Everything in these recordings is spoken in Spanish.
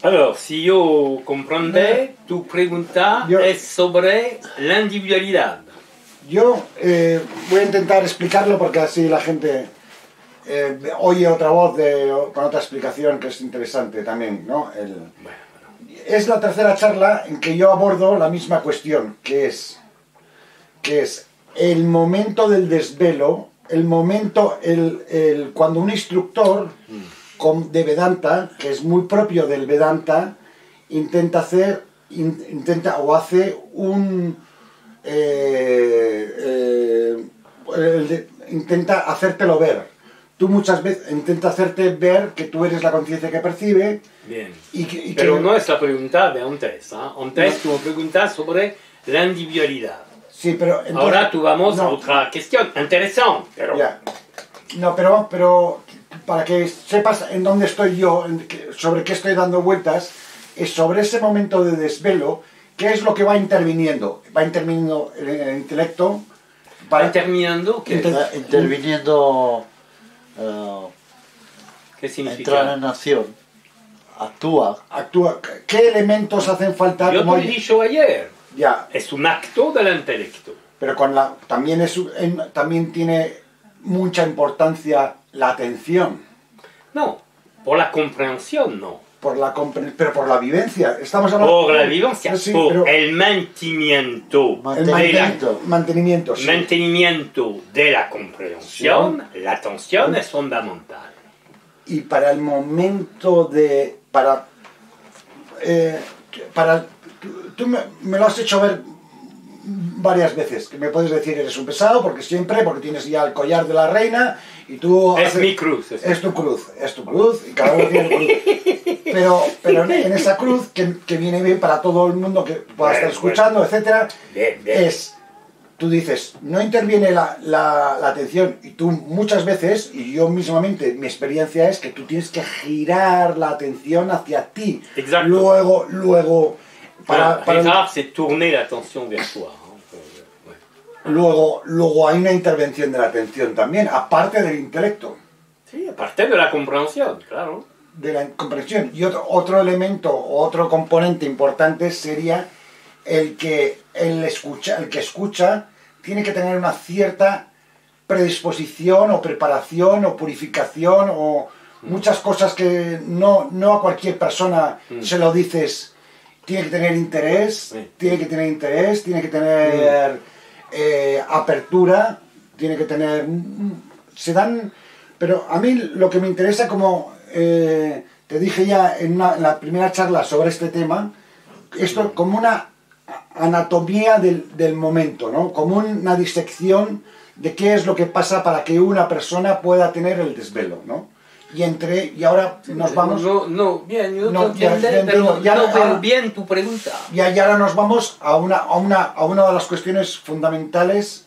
Alors, si yo comprende, tu pregunta es sobre la individualidad. Yo voy a intentar explicarlo porque así la gente oye otra voz con otra explicación que es interesante también, ¿no? Es la tercera charla en que yo abordo la misma cuestión, que es el momento del desvelo, el momento, cuando un instructor de Vedanta, que es muy propio del Vedanta, intenta hacértelo ver. Tú muchas veces intenta hacerte ver que tú eres la conciencia que percibe. Bien. Pero no es la pregunta de antes. Antes tú me preguntas sobre la individualidad. Sí, pero entonces, ahora tú vamos a otra cuestión interesante. Pero... Ya. No, pero para que sepas en dónde estoy yo, sobre qué estoy dando vueltas, es sobre ese momento de desvelo, qué es lo que va interviniendo. Va interviniendo el intelecto. ¿Va interviniendo? ¿Qué? Interviniendo... ¿Qué significa? Entrar en acción. Actúa. ¿Qué elementos hacen falta? Yo te lo he dicho ayer. Ya. Es un acto del intelecto. Pero también tiene mucha importancia la atención. No, por la comprensión no. Pero por la vivencia. Estamos hablando por la vivencia, sí, por el mantenimiento. Mantenimiento de la comprensión, sí. La atención es fundamental. Y para el momento de... Tú me lo has hecho ver varias veces, que me puedes decir eres un pesado porque tienes ya el collar de la reina y tú... Mi cruz. Es tu cruz y cada uno tiene cruz. Pero en esa cruz, que viene bien para todo el mundo que pueda estar escuchando, etcétera, tú dices, no interviene la atención y tú muchas veces, y yo mismamente, mi experiencia es que tú tienes que girar la atención hacia ti. Exacto. Luego girar, c'est tourner la atención vers toi. Luego hay una intervención de la atención también, aparte del intelecto. Sí, aparte de la comprensión, claro. De la comprensión. Y otro elemento, otro componente importante sería el que escucha tiene que tener una cierta predisposición o preparación o purificación o muchas cosas que no a cualquier persona se lo dices. Tiene que tener interés, tiene que tener apertura, tiene que tener... Pero a mí lo que me interesa, como te dije ya en la primera charla sobre este tema, esto como una anatomía del momento, ¿no? Como una disección de qué es lo que pasa para que una persona pueda tener el desvelo, ¿no? Y ahora nos vamos... Bien, yo no veo bien tu pregunta. Y ahora nos vamos a una de las cuestiones fundamentales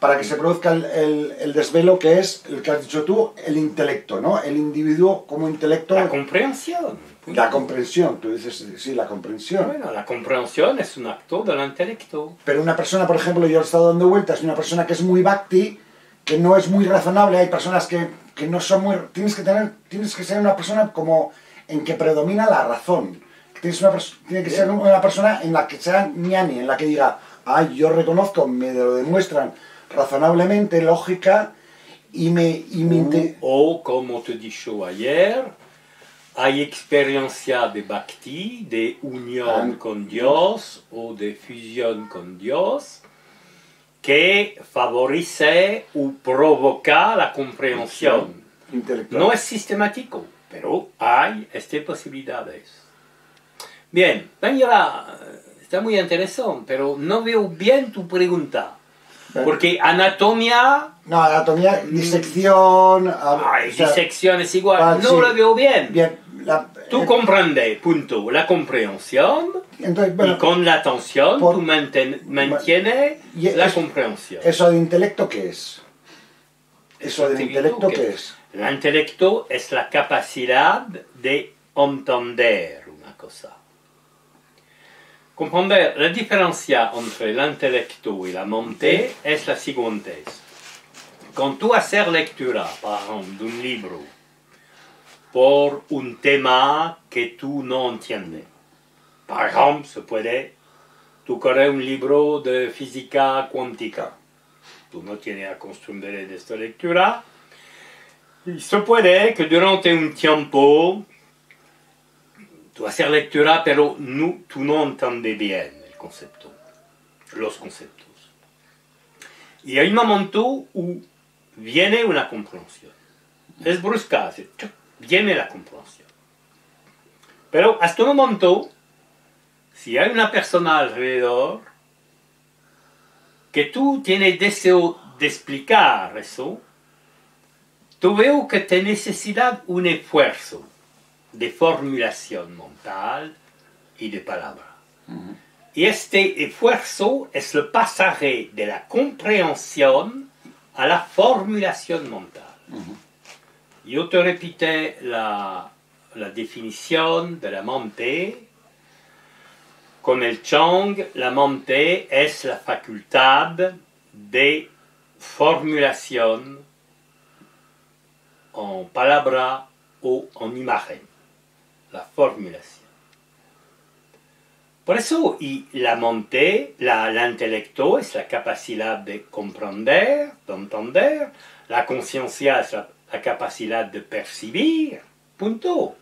para que se produzca el desvelo, que es el que has dicho tú, el intelecto, ¿no? El individuo como intelecto... La comprensión. La comprensión, tú dices, sí, la comprensión. Bueno, la comprensión es un acto del intelecto. Pero una persona, por ejemplo, yo he estado dando vueltas, una persona que es muy bhakti, que no es muy razonable, hay personas que no son muy... Tienes que ser una persona como en que predomina la razón. Tiene que ser una persona en la que sea ñani, en la que diga, yo reconozco, me lo demuestran razonablemente, lógica, o como te he dicho ayer, hay experiencia de bhakti, de unión con Dios o de fusión con Dios, que favorece o provoca la comprensión. No es sistemático, pero hay estas posibilidades. Bien, está muy interesante, pero no veo bien tu pregunta. Porque anatomía... No, anatomía, disección... disección es igual, no lo veo bien. Tú comprendes, punto, la comprensión, entonces, y con la atención tú mantienes la comprensión. ¿Eso de intelecto qué es? ¿Eso de intelecto qué es? El intelecto es la capacidad de entender una cosa. Comprender la diferencia entre el intelecto y la mente es la siguiente. Cuando tú haces lectura, por ejemplo, de un libro, por un tema que tú no entiendes. Por ejemplo, tú corres un libro de física cuántica. Tú no tienes la costumbre de esta lectura. Y se puede que durante un tiempo tú haces lectura, pero tú no entiendes bien el concepto, los conceptos. Y hay un momento où viene una comprensión. Es brusca, viene la comprensión. Pero hasta un momento, si hay una persona alrededor que tú tienes deseo de explicar eso, tú veo que te necesitas un esfuerzo de formulación mental y de palabra. Y este esfuerzo es el pasaje de la comprensión a la formulación mental. Yo te repite la definición de la mente. Con el Chang, la mente es la facultad de formulación en palabra o en imagen. La formulación. Por eso, y la mente, l'intellecto es la capacidad de comprender, de entender, la conciencia es la capacidad de percibir, punto.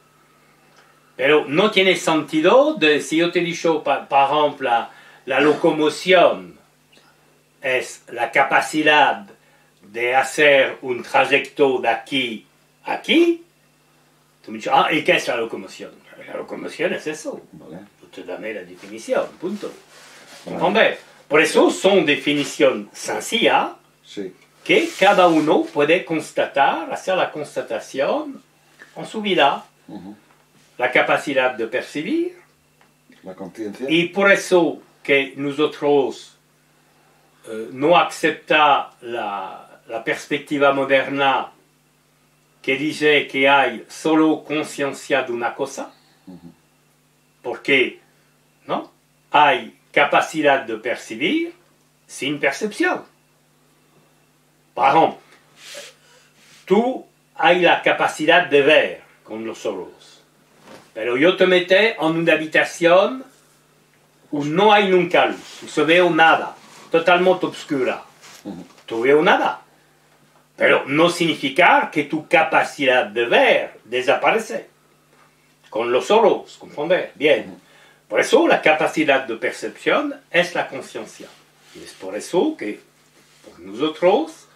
Pero no tiene sentido si yo te digo, por ejemplo, la locomoción es la capacidad de hacer un trayecto de aquí a aquí. Tú me dices, ¿y qué es la locomoción? La locomoción es eso. Vale. Yo te dame la definición, punto. ¿Comprende? Por eso son definiciones sencillas Sí. que cada uno puede constatar, hacer la constatación en su vida. La capacidad de percibir. La conciencia. Y por eso que nosotros no aceptamos la perspectiva moderna que dice que hay solo conciencia de una cosa, porque ¿no? Hay capacidad de percibir sin percepción. Por ejemplo, tú hay la capacidad de ver con los ojos. Pero yo te meté en una habitación où no hay nunca luz, no se veo nada, totalmente oscura. No veo nada. Pero no significa que tu capacidad de ver desaparece. Con los ojos, ¿comprender? Bien. Por eso la capacidad de percepción es la conciencia. Y es por eso que por nosotros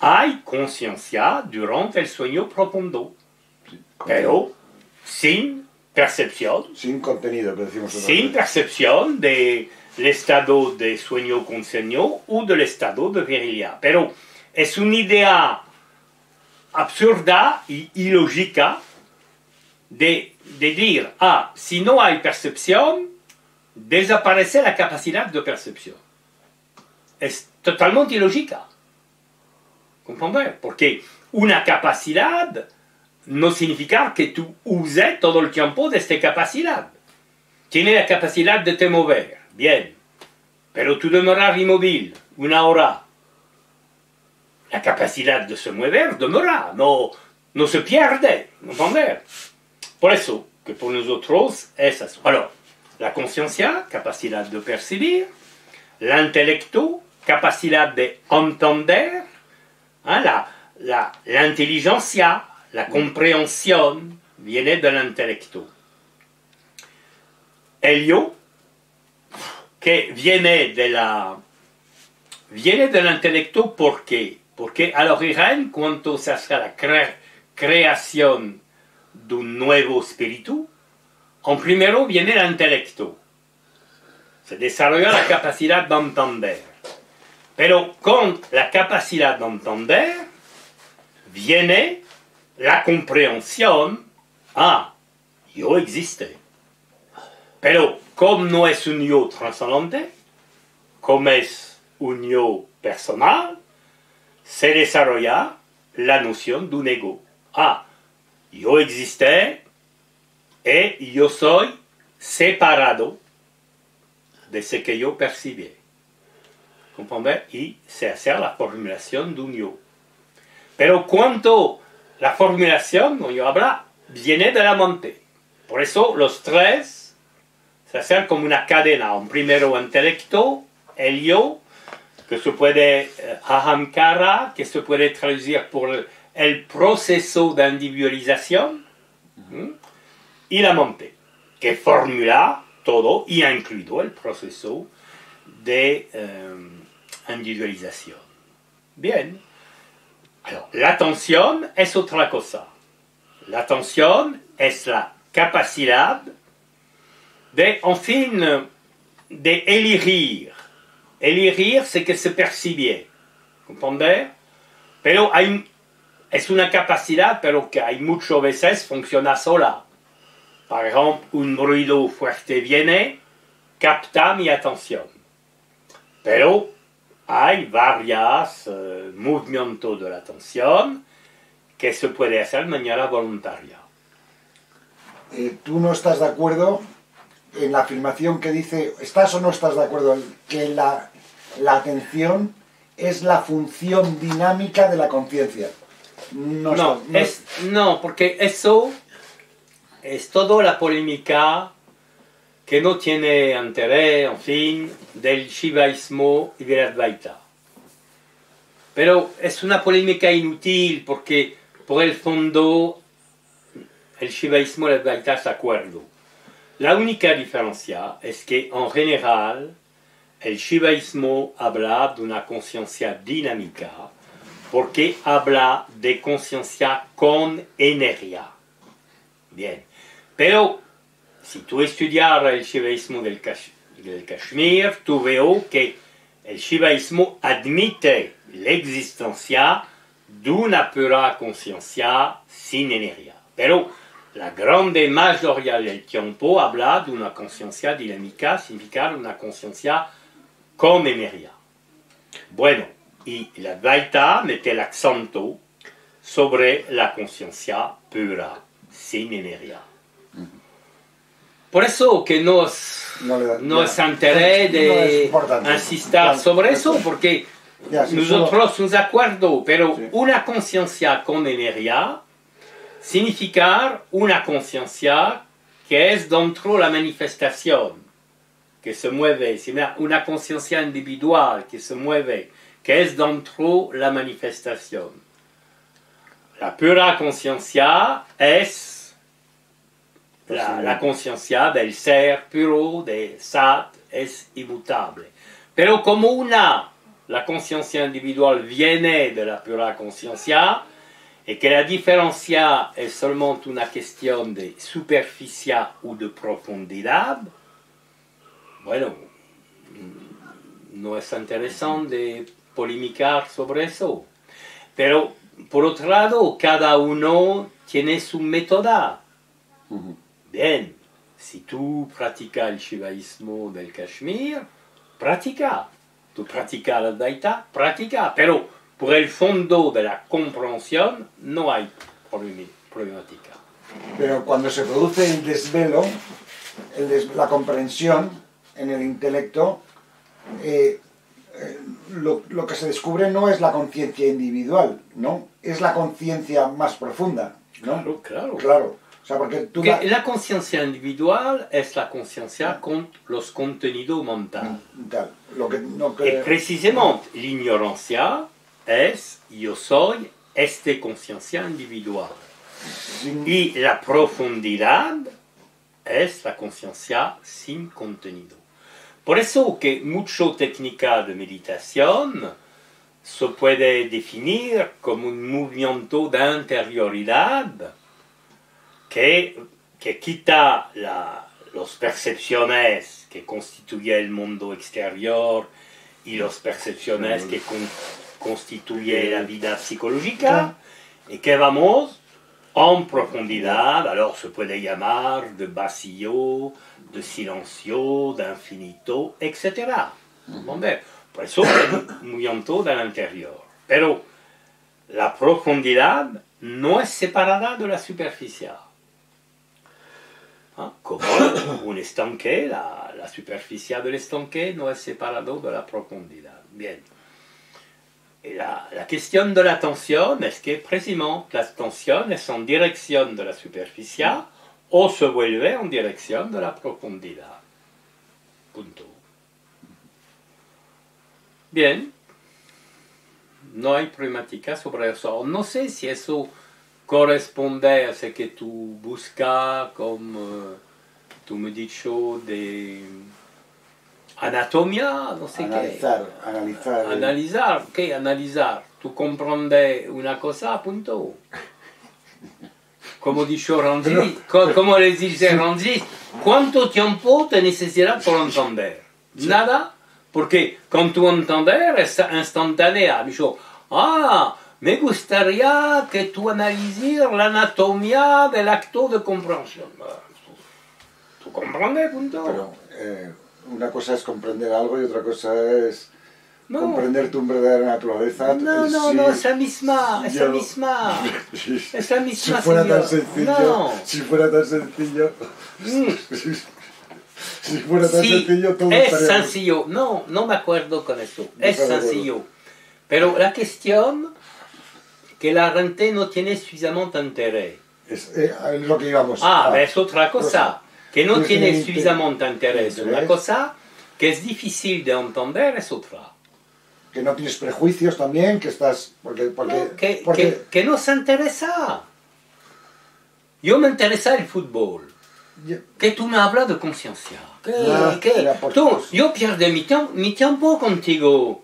hay conciencia durante el sueño profundo. Pero sin percepción. Sin contenido, que decimos nosotros. Sin percepción del estado de sueño con sueño o del estado de virilidad. Pero es una idea absurda y ilógica de decir, si no hay percepción, desaparece la capacidad de percepción. Es totalmente ilógica. ¿Comprender? Porque una capacidad no significa que tú uses todo el tiempo de esta capacidad. Tienes la capacidad de te mover, bien, pero tú demoras inmóvil una hora. La capacidad de se mover demora, no se pierde, ¿entender? Por eso, que por nosotros es eso. Alors, la conciencia, capacidad de percibir, l'intellecto, capacidad de entender, la inteligencia, la comprensión viene del intelecto. El yo, que viene del intelecto, ¿por qué? Porque al origen, cuando se hace la creación de un nuevo espíritu, en primero viene el intelecto. Se desarrolla la capacidad de entender. Pero con la capacidad de entender, viene la comprensión, yo existe. Pero como no es un yo trascendente, como es un yo personal, se desarrolla la noción de un ego. Yo existe y yo soy separado de ce que yo percibí. ¿Comprende? Y se hace la formulación de un yo. Pero cuando la formulación, yo habla, viene de la monte. Por eso los tres se hacen como una cadena. Un primero intelecto, el yo, que se puede, ahamkara, que se puede traducir por el proceso de individualización, y la mente, que formula todo y ha incluido el proceso de individualización. Bien. Alors, la atención es otra cosa. La atención es la capacidad de, en fin, de elegir. Elegir, c'est que se percibe. ¿Comprende? Pero es una capacidad, pero que hay muchas veces funciona sola. Por ejemplo, un ruido fuerte viene, capta mi atención. Pero hay varios movimientos de la atención que se puede hacer de manera voluntaria. ¿Tú no estás de acuerdo en la afirmación que dice, estás o no estás de acuerdo en que la atención es la función dinámica de la conciencia? No, porque eso es toda la polémica que no tiene interés, en fin, del shivaísmo y del Advaita. Pero es una polémica inútil porque, por el fondo, el shivaísmo y el Advaita están de acuerdo. La única diferencia es que, en general, el shivaísmo habla de una conciencia dinámica porque habla de conciencia con energía. Bien, pero si tú estudias el shivaísmo del Kashmir, tú veo que el shivaísmo admite la existencia de una pura conciencia sin energía. Pero la grande mayoría del tiempo habla de una conciencia dinámica, significa una conciencia con energía. Bueno, y la Advaita mete el acento sobre la conciencia pura, sin energía. Por eso que no es interés de insistir sobre eso, porque nosotros estamos de acuerdo, pero una conciencia con energía significa una conciencia que es dentro de la manifestación, que se mueve, una conciencia individual que se mueve, que es dentro de la manifestación. La pura conciencia es la conciencia del ser puro, de Sat, es inmutable. Pero como la conciencia individual viene de la pura conciencia, y que la diferencia es solamente una cuestión de superficie o de profundidad, bueno, no es interesante de polemicar sobre eso. Pero, por otro lado, cada uno tiene su método. Bien, si tú practicas el shivaísmo del Kashmir, practica. Tú practicas la Advaita, practica. Pero por el fondo de la comprensión no hay problemática. Pero cuando se produce el desvelo, la comprensión en el intelecto, lo que se descubre no es la conciencia individual, ¿no? Es la conciencia más profunda, ¿no? Claro. O sea, porque la conciencia individual es la conciencia con los contenidos mentales. Y precisamente la ignorancia es yo soy esta conciencia individual. Y la profundidad es la conciencia sin contenido. Por eso que muchas técnicas de meditación se puede definir como un movimiento de interioridad que quita las percepciones que constituyen el mundo exterior y las percepciones que constituyen la vida psicológica y que vamos en profundidad, alors se puede llamar de vacío, de silencio, de infinito, etc. Por eso es un movimiento del interior. Pero la profundidad no es separada de la superficie. Como un estanque, la superficie del estanque no es separada de la profundidad. Bien. la cuestión de la atención es que precisamente la atención es en dirección de la superficie o se vuelve en dirección de la profundidad. Punto. Bien. No hay problemática sobre eso. No sé si eso corresponde a lo que tú buscas, como tú me has dicho, de anatomía, no sé Analizar. Analizar, ¿qué? Analizar. Tú comprendes una cosa, punto. Como dijo Randy, como les dice Randy, ¿cuánto tiempo te necesitas por entender? Sí. Nada, porque cuando tú entender es instantánea. Dijo, me gustaría que tú analices la anatomía del acto de comprensión. ¿Tú comprendes, punto? Pero una cosa es comprender algo y otra cosa es comprender tu verdadera naturaleza. No, es la misma, es la misma. Es la misma. Si fuera tan sencillo, si fuera tan sencillo, si fuera tan sencillo, todo es sencillo. No me acuerdo con eso. Es sencillo. Pero la cuestión que la gente no tiene suficientemente interés. Es lo que íbamos es otra cosa. Que no tiene suficientemente interés. Una cosa que es difícil de entender es otra. Que no tienes prejuicios también, que estás... Que no se interesa. Yo me interesa el fútbol. Que tú me hablas de conciencia. Yo pierdo mi tiempo contigo.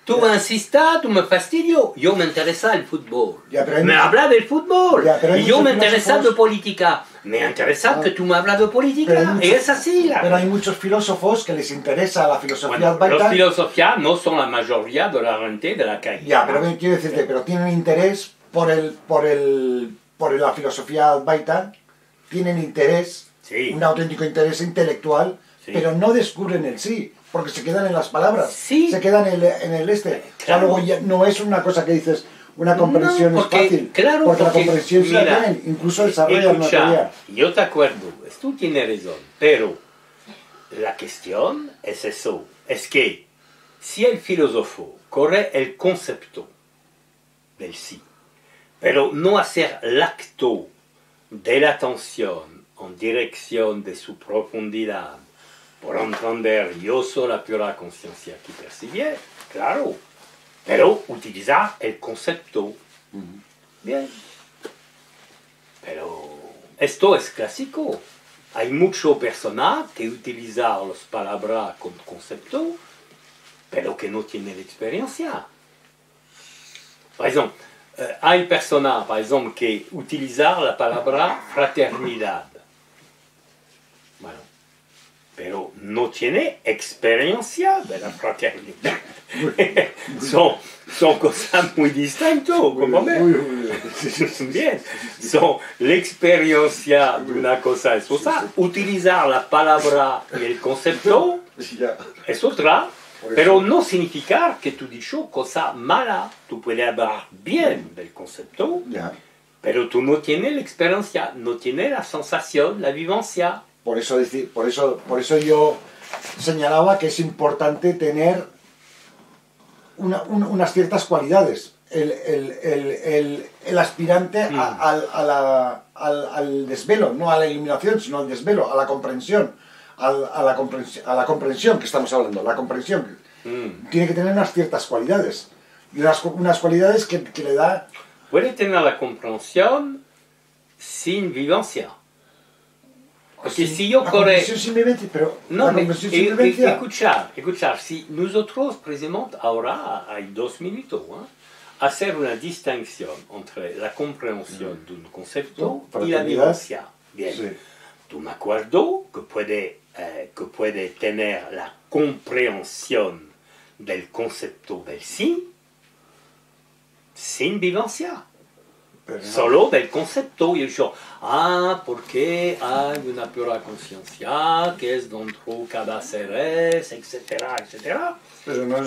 Tú insistas, tú me fastidio. Yo me interesa el fútbol. Me habla del fútbol. Y yo me interesa de política. Me interesa que tú me hablas de política. Y es así. Pero hay muchos filósofos que les interesa la filosofía advaita. Las filosofías no son la mayoría de la gente de la calle. Pero quiero decirte, pero tienen interés por la filosofía advaita. Tienen interés, un auténtico interés intelectual, pero no descubren el sí. Porque se quedan en las palabras, se quedan en el este. Claro. O sea, luego ya no es una cosa que dices, una comprensión es fácil. Claro, porque la comprensión se la tienen, incluso desarrollan una teoría. Yo te acuerdo, tú tienes razón, pero la cuestión es eso, es que si el filósofo corre el concepto del sí, pero no hacer el acto de la atención en dirección de su profundidad, por entender, yo soy la pura conciencia que percibe, claro, pero utilizar el concepto. Bien. Pero esto es clásico. Hay muchas personas que utilizan las palabras con concepto, pero que no tienen experiencia. Por ejemplo, hay personas, por ejemplo, que utilizan la palabra fraternidad. Bueno, pero no tiene experiencia de la fraternidad. son cosas muy distintas, ¿cómo ves? Bien, son la experiencia de una cosa es otra, utilizar la palabra y el concepto es otra, pero no significa que tú dices cosa mala, tú puedes hablar bien del concepto, pero tú no tienes la experiencia, no tienes la sensación, la vivencia. Por eso yo señalaba que es importante tener unas ciertas cualidades. El aspirante al desvelo, no a la iluminación, sino al desvelo, a la comprensión, a la comprensión que estamos hablando, la comprensión. Tiene que tener unas ciertas cualidades. Y unas cualidades que le da... Puede tener la comprensión sin vivencia. Porque si yo corre... sin vivencia, pero... No, escuchar, si nosotros precisamente ahora hay 2 minutos, hacer una distinción entre la comprensión de un concepto y la vivencia. Bien, sí. Tú me acuerdo que puede tener la comprensión del concepto del sí sin vivencia. Solo del concepto. Y yo digo, porque hay una pura conciencia que es dentro de cada ser, etcétera, etcétera.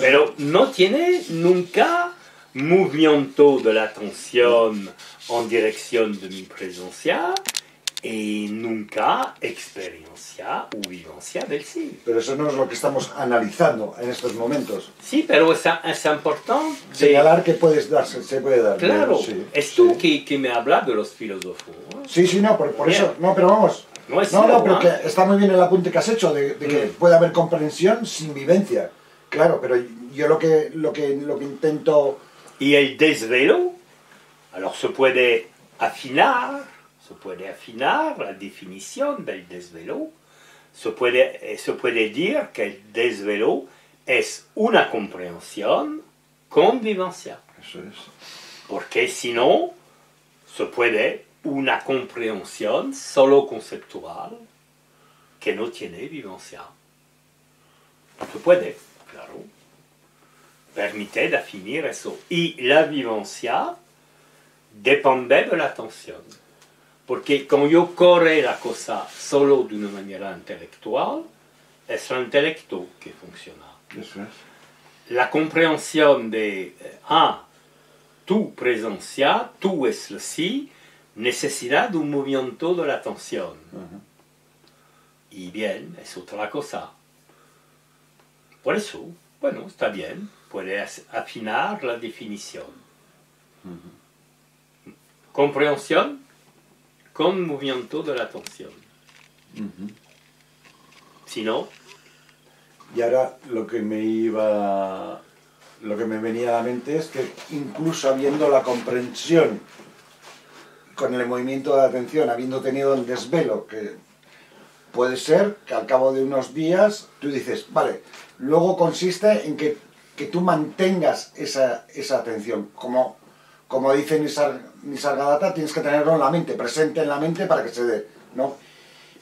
Pero no tiene nunca movimiento de la atención en dirección de mi presencia y nunca experiencia o vivencia del sí. Pero eso no es lo que estamos analizando en estos momentos. Sí, pero es importante señalar que puedes darse, se puede dar. Claro, sí, es tú sí. que me hablas de los filósofos. Sí, sí, no, por eso, no, pero vamos. No, es no, cierto, pero que está muy bien el apunte que has hecho de que puede haber comprensión sin vivencia. Claro, pero yo lo que intento... Y el desvelo, alors se puede afinar la definición del desvelo. Se puede decir que el desvelo es una comprensión con vivencia. Eso es. Porque si no, se puede una comprensión solo conceptual que no tiene vivencia. Se puede, claro. Permite definir eso. Y la vivencia depende de la atención. Porque como yo corre la cosa solo de una manera intelectual, es el intelecto que funciona. Eso es. La comprensión de, tu presencia, tú es el sí, necesita de un movimiento de la atención. Y bien, es otra cosa. Por eso, bueno, está bien, puedes afinar la definición. Comprensión con movimiento de la atención. Si no... Y ahora lo que me venía a la mente es que incluso habiendo la comprensión con el movimiento de la atención, habiendo tenido el desvelo, que puede ser que al cabo de unos días tú dices, vale, luego consiste en que tú mantengas esa atención. Como dice Nisargadatta, tienes que tenerlo en la mente, presente en la mente para que se dé, ¿no?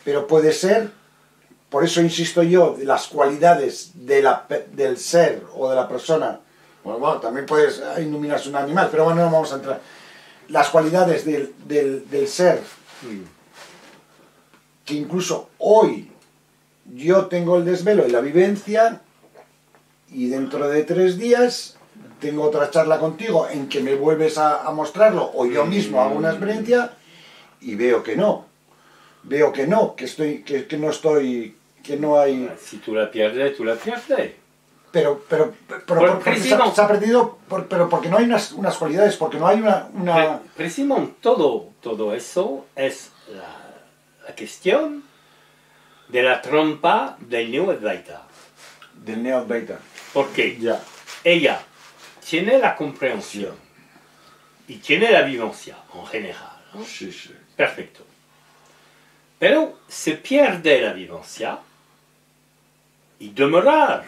Pero puede ser, por eso insisto yo, las cualidades del ser o de la persona, bueno, también puedes iluminarse un animal, pero bueno, no vamos a entrar. Las cualidades del ser, que incluso hoy yo tengo el desvelo y la vivencia, y dentro de 3 días tengo otra charla contigo en que me vuelves a mostrarlo, o yo mismo hago una experiencia y veo que no, que no hay... Si tú la pierdes, tú la pierdes. Pero porque se ha perdido, pero porque no hay unas cualidades, porque no hay una... Precisamente todo eso es la cuestión de la trampa del Neo-Advaita. Del Neo-Advaita. Porque ya. Ella tiene la comprensión y tiene la vivencia en general, ¿no? Sí, sí. Perfecto. Pero se pierde la vivencia y demorar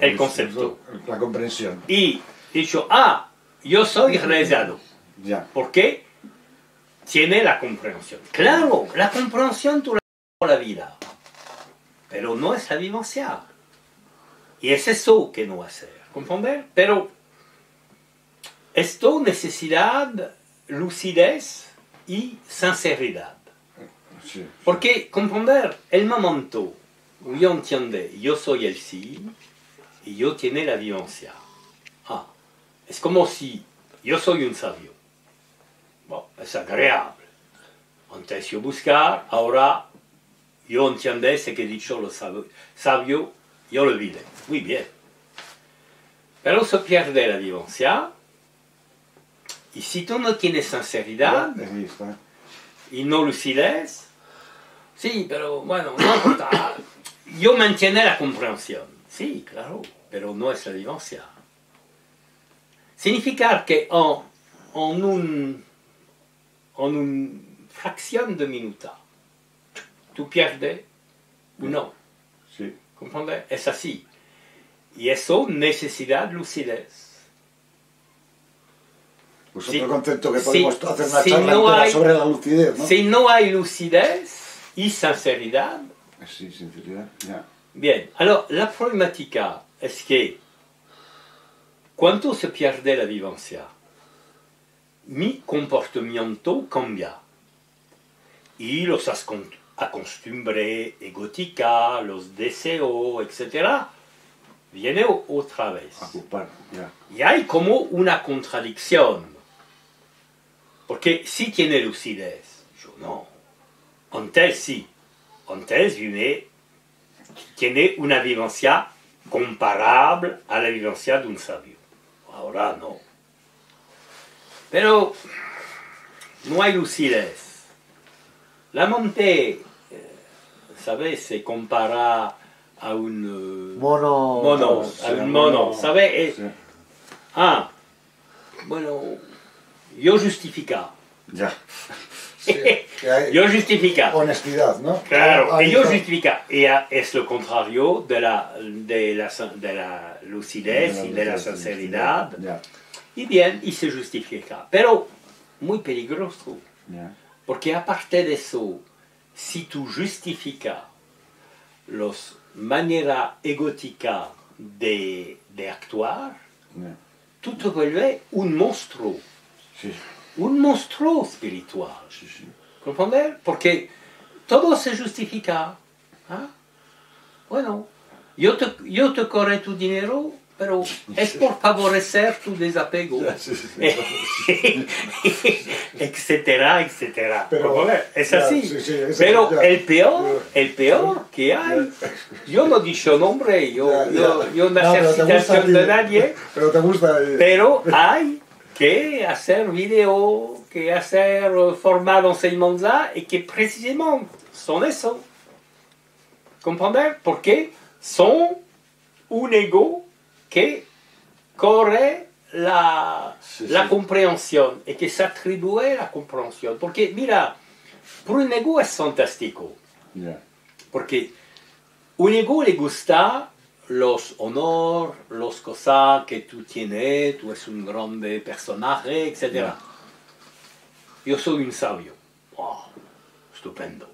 el concepto. La comprensión. Y dicho, yo soy realizado. Ya. Porque tiene la comprensión. Claro, la comprensión tú la tienes toda la vida, pero no es la vivencia. Y es eso que no va a ser, ¿comprender? Pero esto necesita lucidez y sinceridad. Sí. Porque, comprender, el momento où yo entiende, yo soy el sí, y yo tiene la vivencia. Es como si yo soy un sabio. Bueno, es agradable. Antes yo buscar, ahora yo entiende ese que he dicho los sabio, yo lo olvidé. Muy bien. Pero se pierde la vivencia, y si tú no tienes sinceridad y no lucidez, sí, pero bueno, no importa. Yo mantiene la comprensión. Sí, claro, pero no es la vivencia. Significa que en una fracción de minuto, tú pierdes o no. Sí. ¿Comprende? Es así. Y eso necesita lucidez. Pues otro concepto que podemos hacer una charla entera sobre la lucidez, ¿no? Si no hay lucidez y sinceridad... Sí, sinceridad, ya. Bien, alors la problemática es que cuando se pierde la vivencia, mi comportamiento cambia. Y los acostumbres egóticas, los deseos, etc., vienen otra vez. Ocupar, ya. Y hay como una contradicción. Porque si tiene lucidez, yo no. Antes sí, antes tiene una vivencia comparable a la vivencia de un sabio. Ahora no. Pero no hay lucidez. La mente, ¿sabes? Se compara a un mono, a un mono, ¿sabes? Sí. Bueno, yo justifica. Ya. Sí, yo justifica. Honestidad, ¿no? Claro, y yo justifica. Y es lo contrario de la lucidez y de la sinceridad. Ya. Y bien, y se justifica. Pero muy peligroso. Ya. Porque aparte de eso, si tú justificas las maneras egóticas de actuar, Ya. tú te vuelves un monstruo. Sí. Un monstruo espiritual. Sí, sí. ¿Comprender? Porque todo se justifica. ¿Ah? Bueno, yo te corré tu dinero, pero es por favorecer tu desapego. Sí, sí. Etcétera, etcétera. Pero, es así. Sí, sí, pero ya. el peor que hay, yo no he dicho nombre, yo no hacer citación de nadie, pero te gusta. pero hay que hacer video, que hacer format d'enseignement y que precisamente son eso. ¿Comprender? Porque son un ego que corre la comprensión y que se atribuye la comprensión. Porque, mira, por un ego es fantástico. Yeah. Porque un ego le gusta los honores, las cosas que tú tienes, tú eres un grande personaje, etc. Yeah. Yo soy un sabio. Oh, estupendo.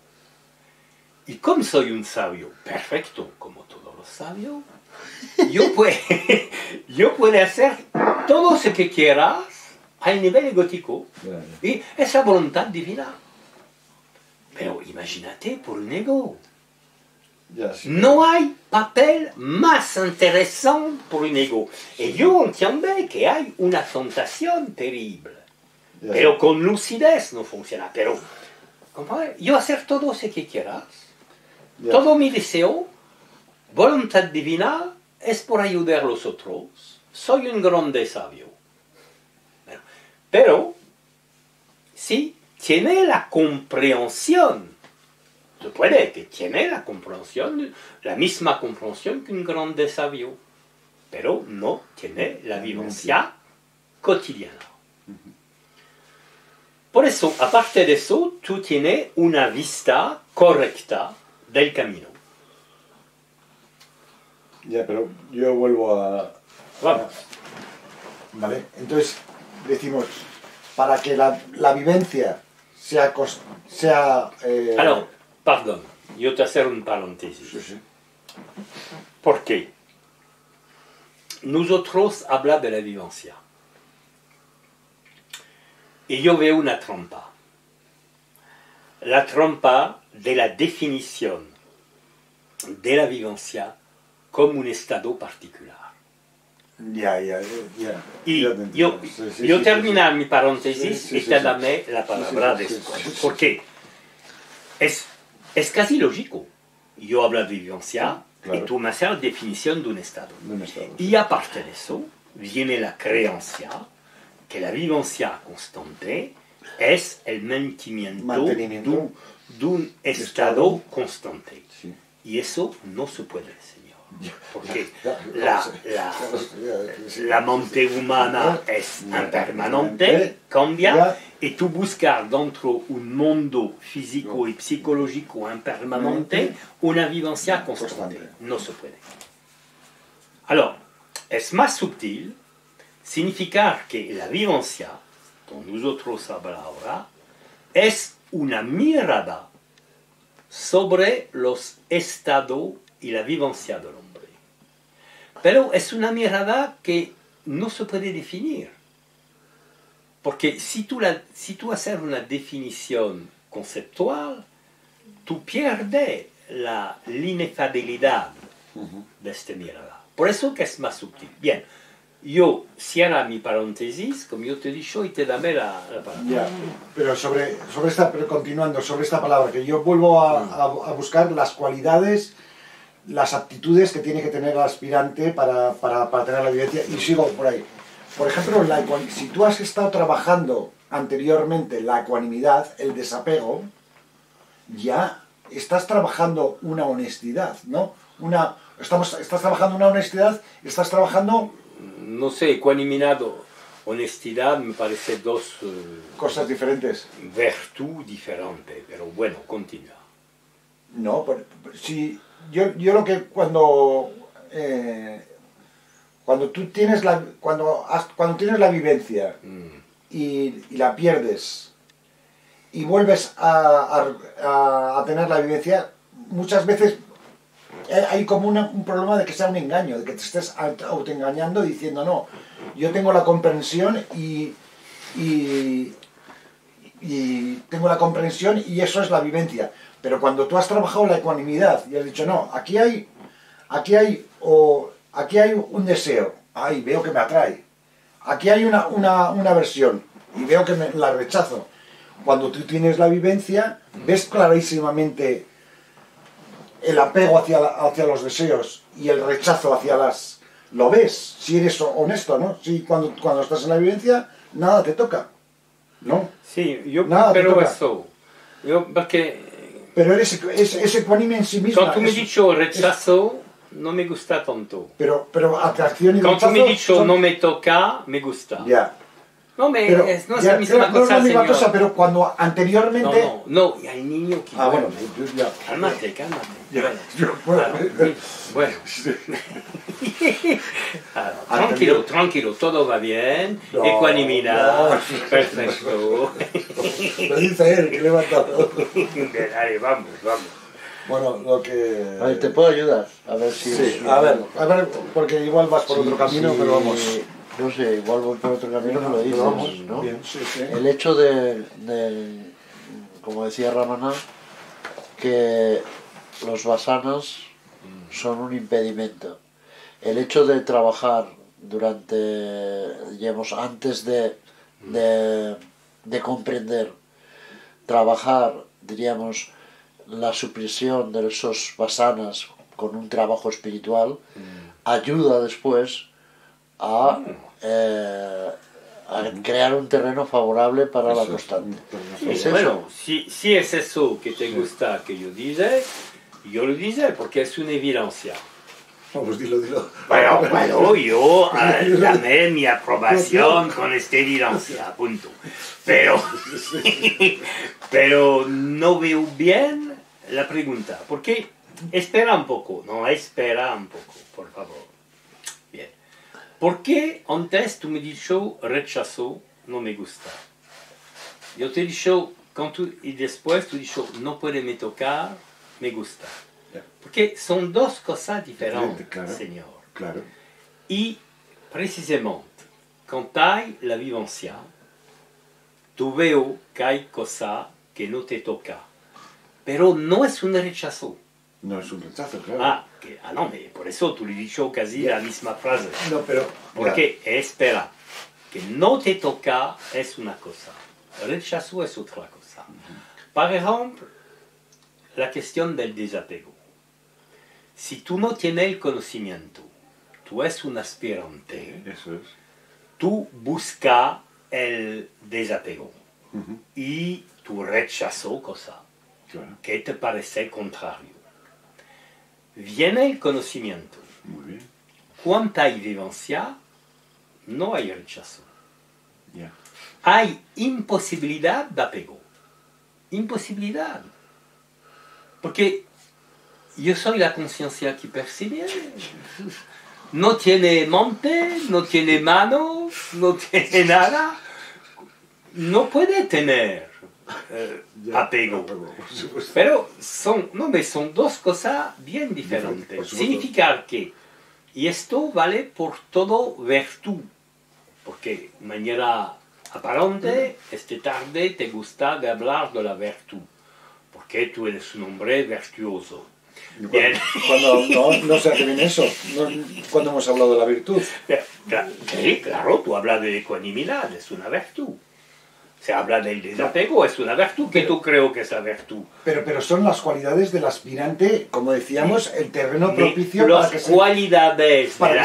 Y como soy un sabio perfecto, como todos los sabios, yo puedo hacer todo lo que quieras a nivel egótico. Y esa voluntad divina. Pero imagínate por un ego. Yes. No hay papel más interesante por un ego. Y yo entiendo que hay una tentación terrible. Yes. Pero con lucidez no funciona. Pero, ¿comprende? Yo hacer todo lo que quieras. Yes. Todo mi deseo, voluntad divina, es por ayudar a los otros. Soy un grande sabio. Pero, si tiene la comprensión, se puede que tiene la comprensión, la misma comprensión que un grande sabio, pero no tiene la vivencia cotidiana. Por eso, aparte de eso, tú tienes una vista correcta del camino. Ya, pero yo vuelvo a... Vamos. Vale, entonces decimos, para que la vivencia sea... Alors, pardon, yo te hacer un paréntesis. Sí, sí. ¿Por qué? Nosotros hablamos de la vivencia. Y yo veo una trampa. La trampa de la definición de la vivencia como un estado particular. Ya. Y Ya te yo entiendo. Sí, terminar mi paréntesis y te daré la palabra Sí. después. ¿Por qué? Es casi lógico. Yo hablo de vivencia claro. y tú me haces la definición de un estado. Sí. Y aparte de eso, viene la creencia que la vivencia constante es el mantenimiento de un estado constante. Sí. Y eso no se puede, señor. Porque Ya, la mente humana es impermanente, cambia, y tú buscas dentro un mundo físico y psicológico impermanente una vivencia constante. No se puede. Alors, es más sutil significar que la vivencia, que nosotros hablamos ahora, es una mirada sobre los estados y la vivencia del hombre. Pero es una mirada que no se puede definir. Porque si tú haces una definición conceptual, tú pierdes la inefabilidad de esta mirada. Por eso que es más sutil. Bien, yo cierra mi paréntesis, como yo te he dicho, y te dame la palabra. Ya, pero pero continuando sobre esta palabra, que yo vuelvo a buscar las cualidades, las aptitudes que tiene que tener el aspirante para tener la vivencia, y sigo por ahí. Por ejemplo, si tú has estado trabajando anteriormente la ecuanimidad, el desapego, ya estás trabajando una honestidad, ¿no? Estás trabajando una honestidad, estás trabajando... No sé, ecuanimidad, honestidad, me parece dos... cosas diferentes. Virtud diferente, pero bueno, continúa. No, si yo lo que cuando tú tienes cuando tienes la vivencia y la pierdes y vuelves a tener la vivencia, muchas veces hay como un problema de que sea un engaño, de que te estés autoengañando diciendo no, yo tengo la comprensión y tengo la comprensión y eso es la vivencia. Pero cuando tú has trabajado la ecuanimidad y has dicho no, aquí hay un deseo, ay, veo que me atrae, aquí hay una aversión y veo que la rechazo. Cuando tú tienes la vivencia, ves clarísimamente el apego hacia los deseos y el rechazo hacia las... Lo ves, si eres honesto, ¿no? Si cuando estás en la vivencia, nada te toca, ¿no? Sí, yo nada pero eso, porque... Pero es ecuánime en sí mismo. Cuando tú me has dicho rechazo, no me gusta tanto. Pero atracción y cuando rechazo... tú me has dicho no me toca, me gusta. Ya. No, no es la misma no cosa, es la misma señor. cosa, pero cuando anteriormente... No, y hay niños que... Ah, bueno, ya. Cálmate. Ya, Bueno. Tranquilo, todo va bien. No, ecuanimidad, no. perfecto. Lo dice él, que levanta todo. Bien, allez, vamos. Bueno, lo que... A ver, ¿te puedo ayudar? A ver si... Sí, a ver, porque igual vas por otro camino, pero vamos. No sé, igual voy por otro camino que lo dices, vamos, ¿no? bien, sí. El hecho de, como decía Ramana, que los vasanas son un impedimento. El hecho de trabajar digamos, antes de comprender, trabajar, diríamos, la supresión de esos vasanas con un trabajo espiritual, ayuda después a crear un terreno favorable para la constante. ¿Es eso? Bueno, si es eso que te gusta que yo lo dice porque es una evidencia. Vamos, dilo. Bueno, yo dame mi aprobación con esta evidencia, punto. Pero no veo bien la pregunta, porque espera un poco, por favor. Bien. ¿Por qué antes tú me has dicho rechazo, no me gusta? Yo te he dicho, y después tú has dicho no puede me tocar, me gusta. Porque son dos cosas diferentes, claro, señor. Claro. Y precisamente, cuando hay la vivencia, tú veo que hay cosas que no te tocan. Pero no es un rechazo. No es un rechazo, claro. No, por eso tú le has dicho casi la misma frase. No, pero... Porque espera, que no te toca es una cosa, el rechazo es otra cosa. Por ejemplo, la cuestión del desapego. Si tú no tienes el conocimiento, tú eres un aspirante, Eso es. tú buscas el desapego y tú rechazas cosas que te parece contrario. Viene el conocimiento. Muy bien. Cuando hay vivencia, no hay rechazo. Ya. Hay imposibilidad de apego. Imposibilidad. Porque yo soy la conciencia que percibe. No tiene mente, no tiene manos, no tiene nada. No puede tener apego. Pero son dos cosas bien diferentes. Significa que, y esto vale por todo virtud, porque de manera aparente, esta tarde te gusta de hablar de la virtud, porque tú eres un hombre virtuoso. Cuando no sé a qué viene eso, cuando hemos hablado de la virtud. Sí, claro, tú hablas de ecuanimidad, es una virtud. Se habla del desapego, es una virtud que tú creo que es la virtud. Pero son las cualidades del aspirante, como decíamos, el terreno propicio Las para que se, cualidades para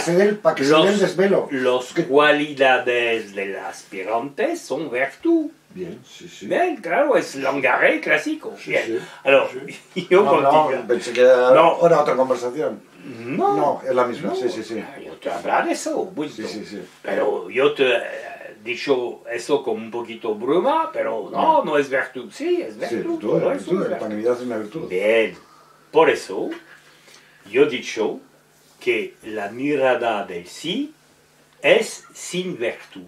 que se dé el desvelo. Las cualidades del aspirante son virtud. Bien, sí, sí. Bien, claro, es Langaré clásico. Sí, Bien. sí, Alors, sí. yo No, continúo. pensé que era No. otra conversación. No, No, es la misma, no, sí, sí, sí. Yo te hablo de eso, bueno. Sí, sí, sí. Pero yo te he dicho eso con un poquito broma, pero no, no es virtud. Sí, es Sí, virtud. virtud, todo la eso virtud, es la virtud. ecuanimidad es una virtud. Bien. Por eso, yo he dicho que la mirada del sí es sin virtud.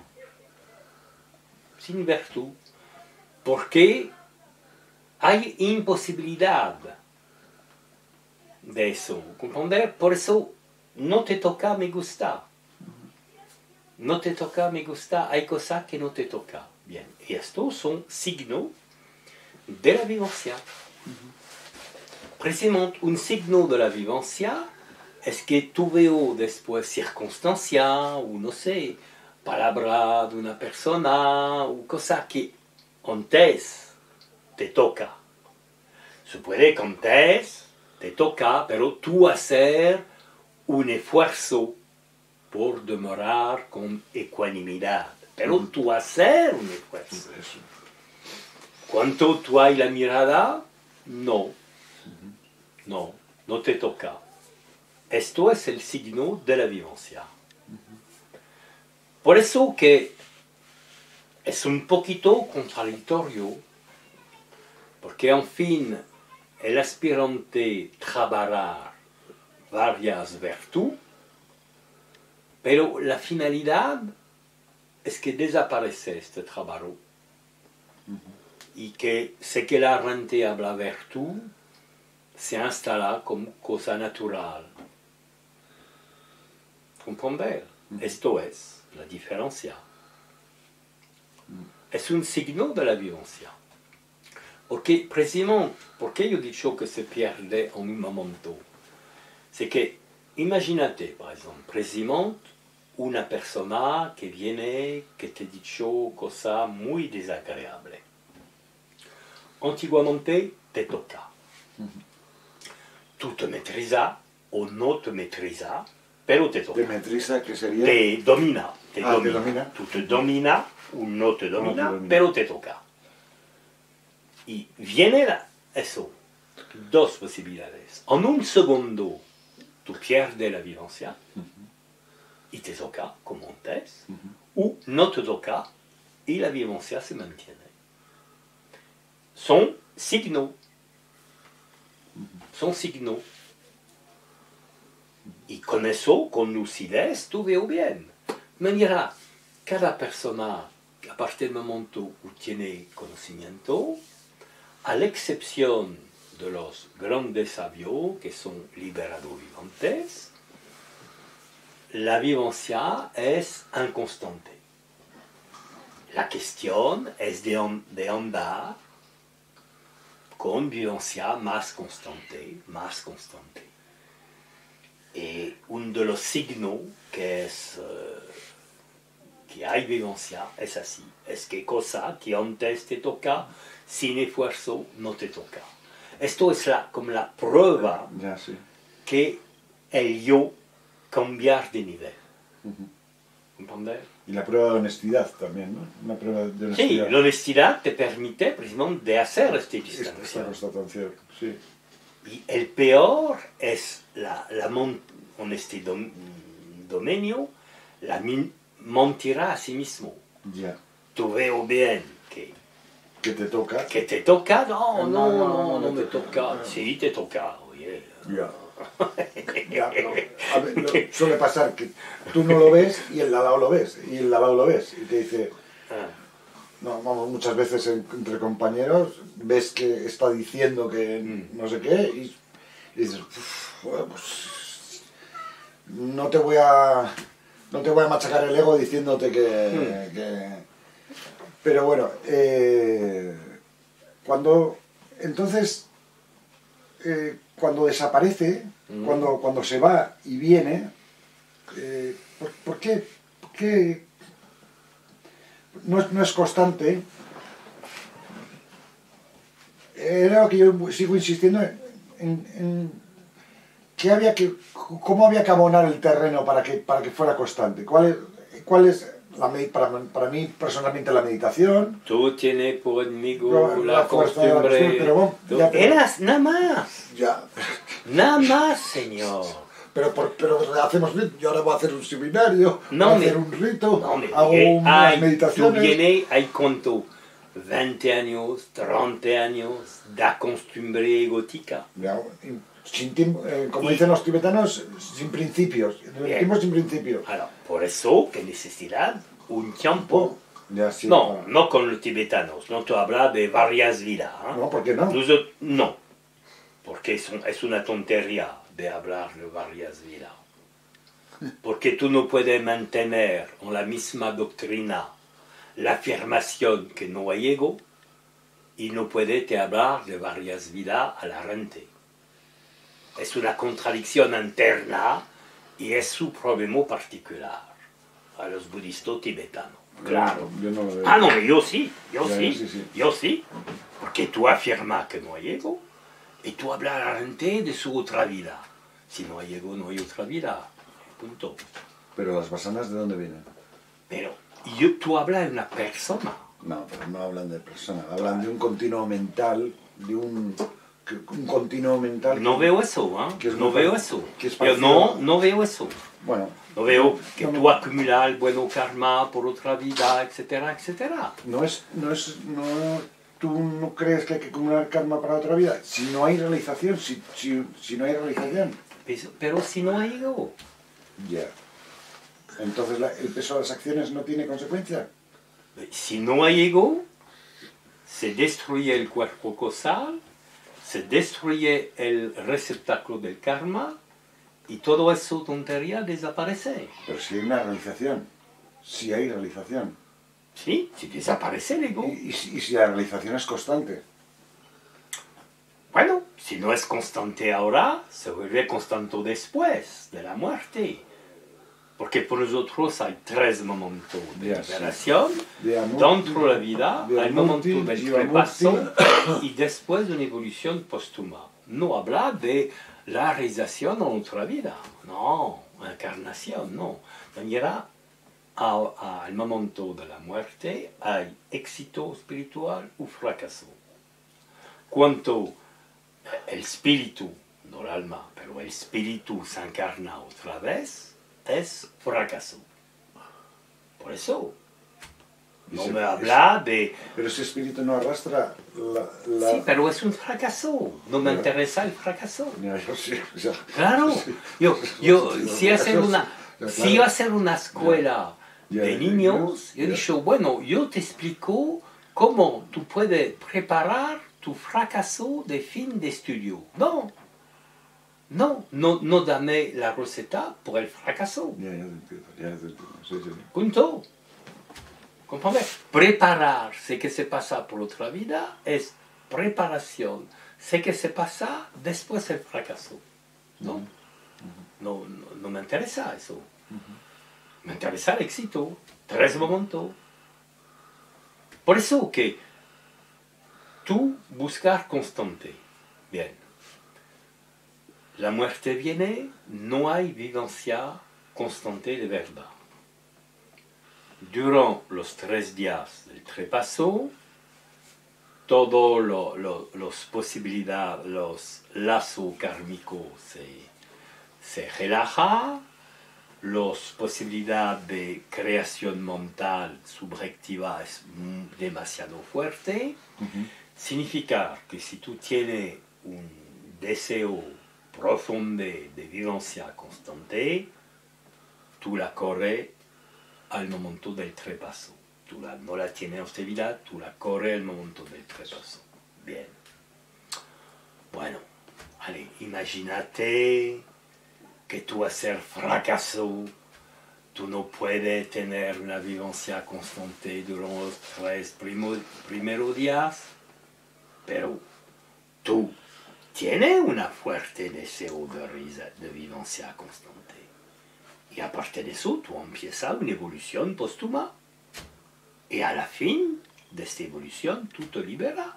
Sin virtud. Porque hay imposibilidad de eso, ¿comprender? Por eso no te toca me gusta. No te toca me gusta, hay cosas que no te toca. Bien, y estos son signos de la vivencia. Precisamente un signo de la vivencia es que tú veo después circunstancias, o no sé, palabra de una persona, o cosa que antes te toca. Se puede que antes te toca, pero tú hacer un esfuerzo por demorar con ecuanimidad. Pero tú hacer un esfuerzo. ¿Cuánto tú hay la mirada? No. No, no te toca. Esto es el signo de la vivencia. Por eso que es un poquito contradictorio, porque en fin, el aspirante trabajará varias virtudes, pero la finalidad es que desaparece este trabajo y que sé que la gente habla virtud se instala como cosa natural. ¿Comprender? Esto es la diferencia. Es un signo de la vivencia. Porque precisamente, porque yo he dicho que se pierde en un momento, c'est que, imagínate, par exemple, precisamente una persona que viene, que te ha dicho cosa muy desagradable. Antiguamente te toca. Tú te metrizas o no te metrizas, pero te toca. ¿De metriza que sería? Te domina. Te Ah, domina. te domina. Tú te domina o no te domina, domina. pero te toca. Y viene eso. Dos posibilidades. En un segundo, tú pierdes la vivencia y te toca como antes, o no te toca y la vivencia se mantiene. Son signos. Son signos. Y con eso, con lucidez, tú veo bien. Mira, cada persona, a partir del momento que tiene conocimiento, a la excepción de los grandes sabios que son liberados vivantes, la vivencia es inconstante. La cuestión es de andar con vivencia más constante, más constante. Y uno de los signos que es que hay vivencia es así, es que cosa que antes te toca, sin esfuerzo no te toca. Esto es como la prueba Ya, sí. que el yo cambiar de nivel. ¿Entender? Y la prueba de honestidad también, ¿no? Una prueba de Sí, honestidad. la honestidad te permite precisamente de hacer esta Esta distancia. constatación, sí. Y el peor es en este dominio, mentirá a sí mismo. Ya. Tú veo bien que ¿Qué te toca? te toca, no No me te toca. toca. Sí, te toca, oye. Ya. Ya, pero, a ver, suele pasar que tú no lo ves y el de al lado lo ves, y el de al lado lo ves, y te dice, Ah, no, vamos, muchas veces entre compañeros ves que está diciendo que no sé qué, y dices, bueno, pues no te voy a machacar el ego diciéndote que... Pero bueno, cuando desaparece, cuando se va y viene, ¿por qué que no es constante. Era lo que yo sigo insistiendo en cómo había que abonar el terreno para que fuera constante. ¿Cuál es para mí personalmente la meditación? Todo tiene por enemigo la fuerza de la costumbre. pero bueno, ya, Eras nada más. ya. Nada más, señor. Pero hacemos rito. Yo ahora voy a hacer un seminario, No, voy a hacer un rito, No, me hago dije, unas tú meditaciones. vienes, hay cuánto, 20 años, 30 años de costumbre gótica. Ya, como dicen los tibetanos, sin principios. Bien. Vivimos sin principios. Alors, por eso, qué necesidad, un tiempo. Ya, sí, No, no con los tibetanos, no te habla de varias vidas. ¿Eh? No, ¿por qué no? No, porque es una tontería de hablar de varias vidas. Porque tú no puedes mantener en la misma doctrina la afirmación que no hay ego y no puedes te hablar de varias vidas a la gente. Es una contradicción interna y es su problema particular a los budistas tibetanos. Claro. Yo no lo veo. Ah, no, yo sí, Sí. yo sí. Porque tú afirmas que no hay ego y tú hablas a la gente de su otra vida. Si no hay ego, no hay otra vida. Punto. Pero las vasanas, ¿de dónde vienen? Pero tú hablas de una persona. No, pero no hablan de persona, hablan de un continuo mental, de un continuo mental. No veo eso, ¿eh? que es No muy veo fácil, eso. que es Yo parecido- no veo eso. Bueno, No veo que No, tú acumulas el buen karma por otra vida, etcétera, etcétera. tú no crees que hay que acumular karma para otra vida. Si no hay realización, si no hay realización, Pero si no hay ego. ya. Entonces el peso de las acciones no tiene consecuencia. Si no hay ego, se destruye el cuerpo causal, se destruye el receptáculo del karma y todo eso tontería desaparece. Pero si hay una realización, si hay realización. ¿Sí? Si desaparece el ego. Y si la realización es constante. Bueno, si no es constante ahora, se vuelve constante después de la muerte. Porque por nosotros hay 3 momentos de Ya, sí. liberación De amor, dentro de la vida, de hay el amorti, momento del jivamurti. repaso y después de una evolución póstuma. No habla de la realización en otra vida, no, encarnación, no. Mañana, al momento de la muerte, hay éxito espiritual o fracaso. Cuanto el espíritu, no el alma, pero el espíritu se encarna otra vez, es fracaso. Por eso, no me habla de... Pero ese espíritu no arrastra la... Sí, pero es un fracaso. No me interesa el fracaso. Ya, yo sí, ya. Claro. Si hacer una escuela Ya, de ya, niños, ya. yo digo, bueno, yo te explico cómo tú puedes preparar tu fracaso de fin de estudio. No dame la receta por el fracaso. Ya te entiendo, sí. Punto. ¿Comprendes? Preparar ce que se pasa por otra vida es preparación. Ce que se pasa después del fracaso. No me interesa eso. Me interesa el éxito. 3 momentos. Por eso que tú buscar constante. Bien. La muerte viene, no hay vivencia constante de verdad. Durante los 3 días del trepaso, todos los posibilidades, los lazos kármicos se relajan, las posibilidades de creación mental subjetiva es demasiado fuerte. Significa que si tú tienes un deseo profundo de vivencia constante, tú la corres al momento del trepaso. Tú no la tienes en esta vida, tú la corres al momento del trepaso. Bien. Bueno, imagínate que tú hacer fracaso, tú no puedes tener una vivencia constante durante los 3 primeros días, pero tú tienes una fuerte deseo de vivencia constante. Y aparte de eso, tú empiezas una evolución póstuma. Y a la fin de esta evolución, tú te liberas.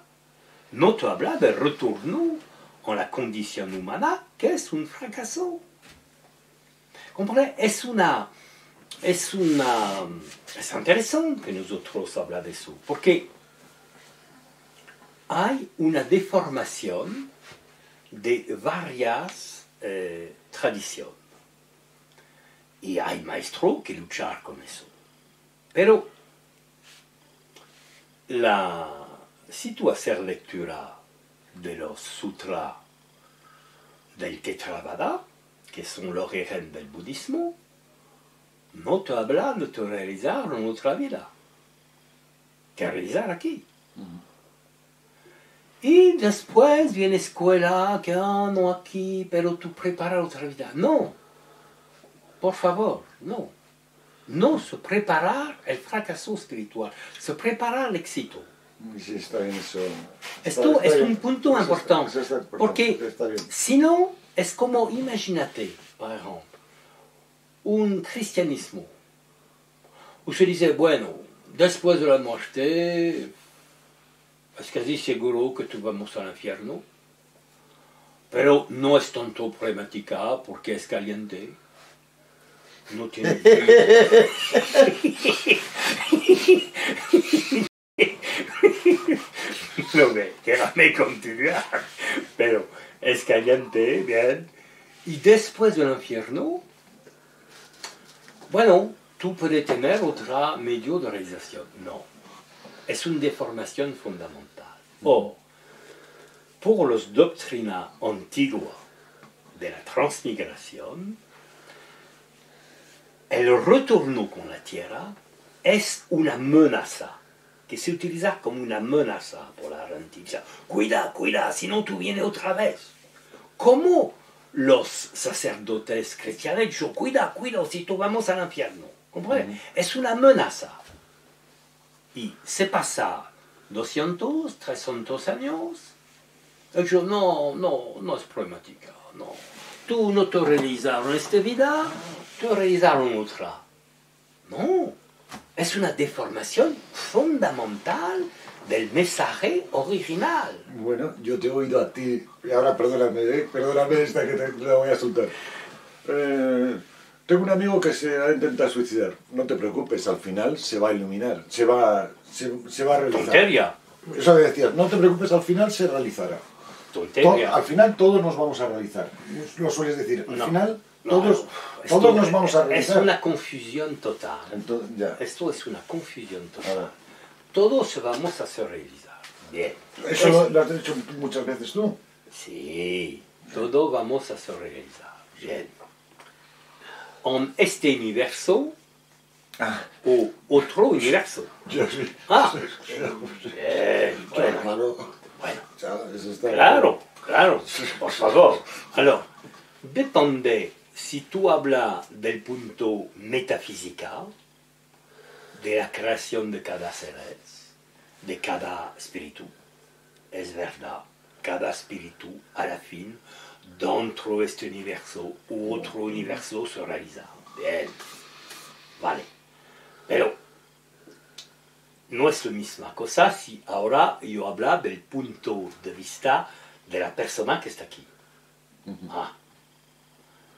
No te habla de retorno a la condición humana, que es un fracaso. ¿Comprende? Es interesante que nosotros hablamos de eso, porque hay una deformación de varias tradiciones. Y hay maestros que luchar con eso. Pero si tú haces lectura de los sutras del Theravada, que son los orígenes del budismo, no te hablan de realizar en otra vida, que realizar aquí. Y después viene escuela, que no aquí, pero tú preparas otra vida. No, por favor, no. No se preparar el fracaso espiritual, se prepara el éxito. Sí, está bien eso. Esto es un punto importante, Eso está importante, porque está bien. si no, es como, imagínate, por ejemplo, un cristianismo, où se dice, bueno, después de la muerte, es casi seguro que tú vamos al infierno, pero no es tanto problemática porque es caliente. No tiene no déjame continuar, pero es caliente, bien. Y después del infierno, bueno, tú puedes tener otro medio de realización. No, es una deformación fundamental. O, por las doctrinas antiguas de la transmigración, el retorno con la tierra es una amenaza, que se utiliza como una amenaza por la antigua. Cuida, cuida, si no tú vienes otra vez. ¿Cómo los sacerdotes cristianos dicen, cuida, cuida, si tú vamos al infierno? ¿Comprende? Es una amenaza. Y se pasa 200, 300 años. Ellos no es problemática, no. Tú no te realizaron esta vida, te realizaron otra. No, es una deformación fundamental del mensaje original. Bueno, yo te he oído a ti, y ahora perdóname esta que te la voy a soltar. Tengo un amigo que se va a intentar suicidar. No te preocupes, al final se va a iluminar, se va a realizar. Tontería. Eso decías, no te preocupes, al final se realizará. Tontería. Al final todos nos vamos a realizar. Lo sueles decir, al final todos Esto nos vamos a realizar. Es una confusión total. Entonces, ya. Esto es una confusión total. Ahora. Todos vamos a hacer realizar. Bien. Eso lo has dicho muchas veces tú. Sí, todos vamos a hacer realizar. Bien. En este universo o otro universo. Yo sí. Bien. Bueno. Eso está Claro, por favor. Alors, depende si tú hablas del punto metafísico, de la creación de cada ser, de cada espíritu. Es verdad, cada espíritu, a la fin, dentro de este universo u otro universo se realiza. Bien, vale. Pero no es la misma cosa si ahora yo hablo del punto de vista de la persona que está aquí.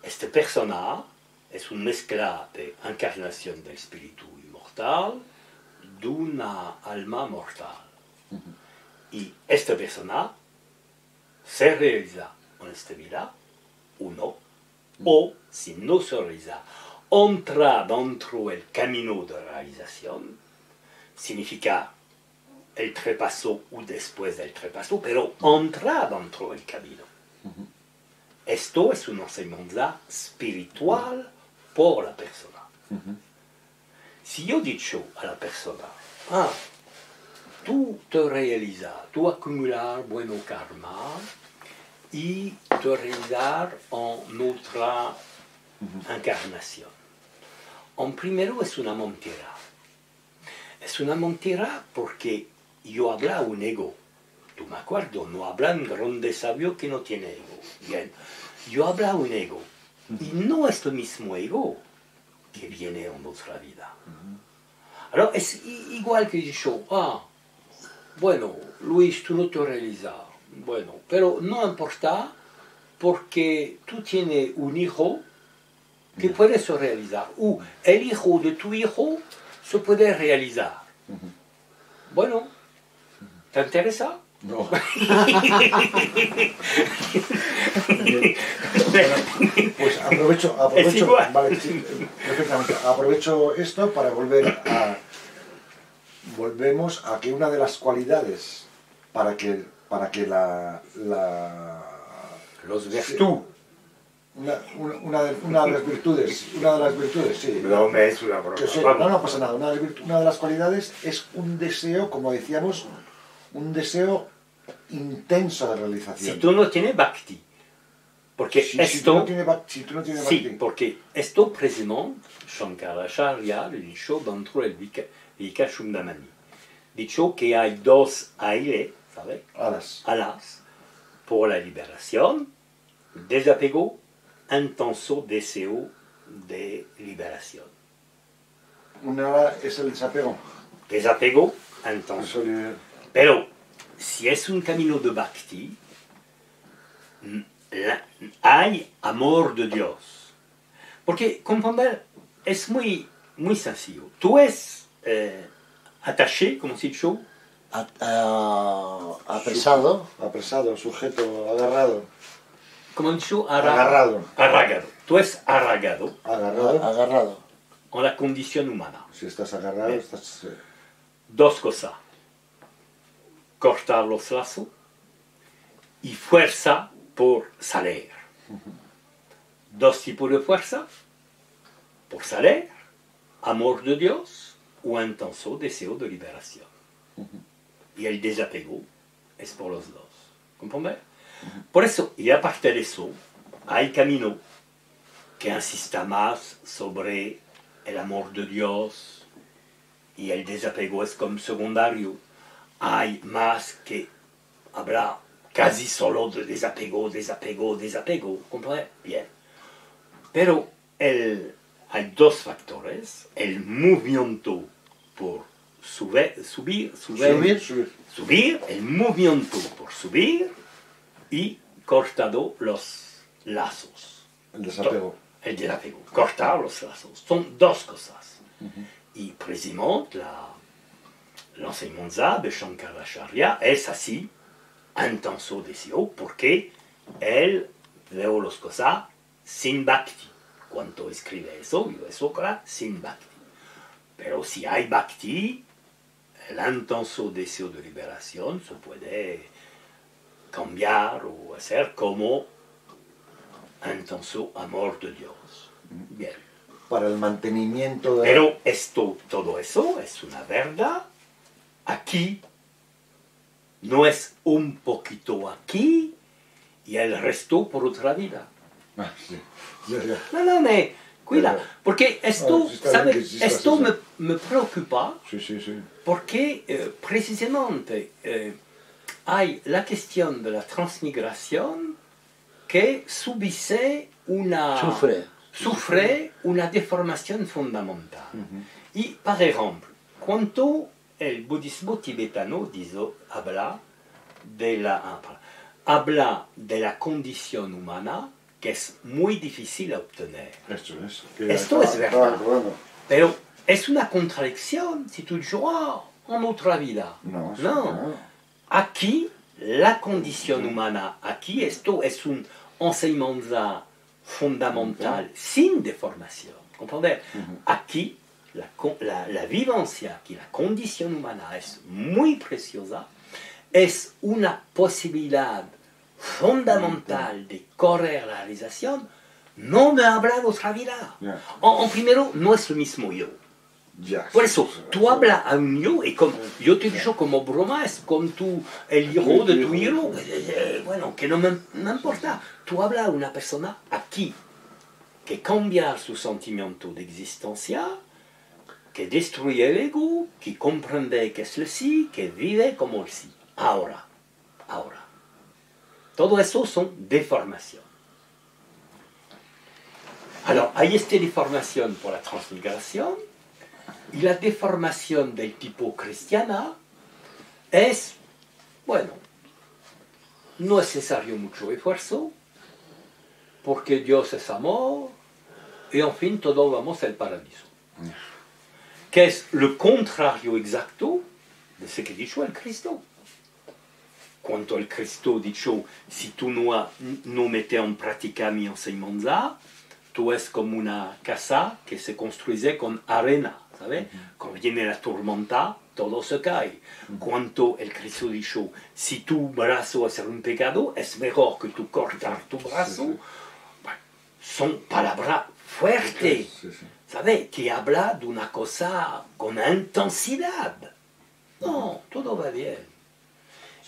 Esta persona es una mezcla de encarnación del espíritu inmortal de una alma mortal. Y esta persona se realiza en esta vida o no, o si no se realiza, entra dentro del camino de realización, significa el trepaso o después del trepaso, pero entra dentro del camino. Esto es una enseñanza espiritual por la persona. Si yo he dicho a la persona, tú te realizas, tú acumular bueno karma y te realizar en otra encarnación. En primero es una mentira. Es una mentira porque yo hablo un ego. Tú me acuerdo, no hablan grandes sabios que no tiene ego. Bien, yo hablo un ego. Y no es el mismo ego que viene en otra vida. Alors, es igual que dicho, bueno, Luis, tú no te realizas. Bueno, pero no importa porque tú tienes un hijo que puede se realizar. O el hijo de tu hijo se puede realizar. Bueno, ¿te interesa? No. Pues Es igual. vale, sí, perfectamente. Aprovecho esto para volvemos a que una de las cualidades para que Los virtud. una de las virtudes, sí. No me es una broma. Que sí, no pasa nada. Una de las cualidades es un deseo, como decíamos, un deseo intenso de realización. Si tú no tienes bhakti, porque Si esto, tú no tienes sí, bhakti, porque esto precisamente Shankaracharya lo dicho dentro del Vikashundamani. Dicho que hay dos aires, ¿sabes? Alas, por la liberación, desapego, intenso deseo de liberación. una ala es el desapego. Desapego, intenso. Pero si es un camino de bhakti, hay amor de Dios. Porque comprender es muy sencillo. Tú es attaché, como se dice, Apresado. Apresado, sujeto, agarrado. como dicho, Agarrado. arragado. Tú es arragado Agarrado. en la condición humana. Si estás agarrado, Bien. estás... Dos cosas. Cortar los lazos y fuerza por salir. Dos tipos de fuerza. Por salir, amor de Dios o intenso deseo de liberación. Y el desapego es por los dos. ¿Comprende? Por eso, y aparte de eso, hay camino que insista más sobre el amor de Dios y el desapego es como secundario. Hay más que habla casi solo de desapego, ¿comprende? Bien. Pero hay dos factores, el movimiento por subir, el movimiento por subir y cortado los lazos. El desapego. El desapego, cortar los lazos. Son dos cosas. Y precisamente l'enseignement de Shankaracharya es así, intenso deseo, porque él veo las cosas sin bhakti. Cuando escribe eso, sin bhakti. Pero si hay bhakti, el intenso deseo de liberación se puede cambiar o hacer como intenso amor de Dios. Bien. Para el mantenimiento de... Pero todo eso es una verdad. Aquí no es un poquito aquí y el resto por otra vida. Sí. No, cuida, porque esto, sí está ¿sabe? bien que sí Esto está me preocupa Sí. porque precisamente hay la cuestión de la transmigración que sufre una deformación fundamental. Y, por ejemplo, cuando el budismo tibetano habla de la condición humana, que es muy difícil de obtener. Esto es verdad. Pero es una contradicción si tú dices, en otra vida. No. Aquí, la condición humana, aquí esto es un enseñanza fundamental, sin deformación. ¿Comprender? Aquí, la vivencia, aquí la condición humana es muy preciosa, es una posibilidad fundamental de correr la realización. No me habla de otra vida. En primero, no es el mismo yo. Por eso, tú hablas a un yo, y como, yo te digo como broma, es como el hijo de tu hijo, bueno, que no me importa. Tú hablas a una persona aquí, que cambia su sentimiento de existencia, que destruye el ego, que comprende que es el sí, que vive como el sí. Ahora. Todo eso son deformaciones. Alors, hay esta deformación por la transmigración, y la deformación del tipo cristiana es, bueno, no es necesario mucho esfuerzo, porque Dios es amor, y en fin, todos vamos al paraíso. Que es lo contrario exacto de ce que dijo el Cristo. Cuando el Cristo dijo, si tú no metes en práctica mi enseñanza, tú es como una casa que se construye con arena, ¿sabes? Cuando viene la tormenta, todo se cae. Cuando el Cristo dijo, si tu brazo es un pecado, es mejor que tú cortar tu brazo. Bueno, son palabras fuertes, ¿sabes? Que habla de una cosa con intensidad. No, todo va bien.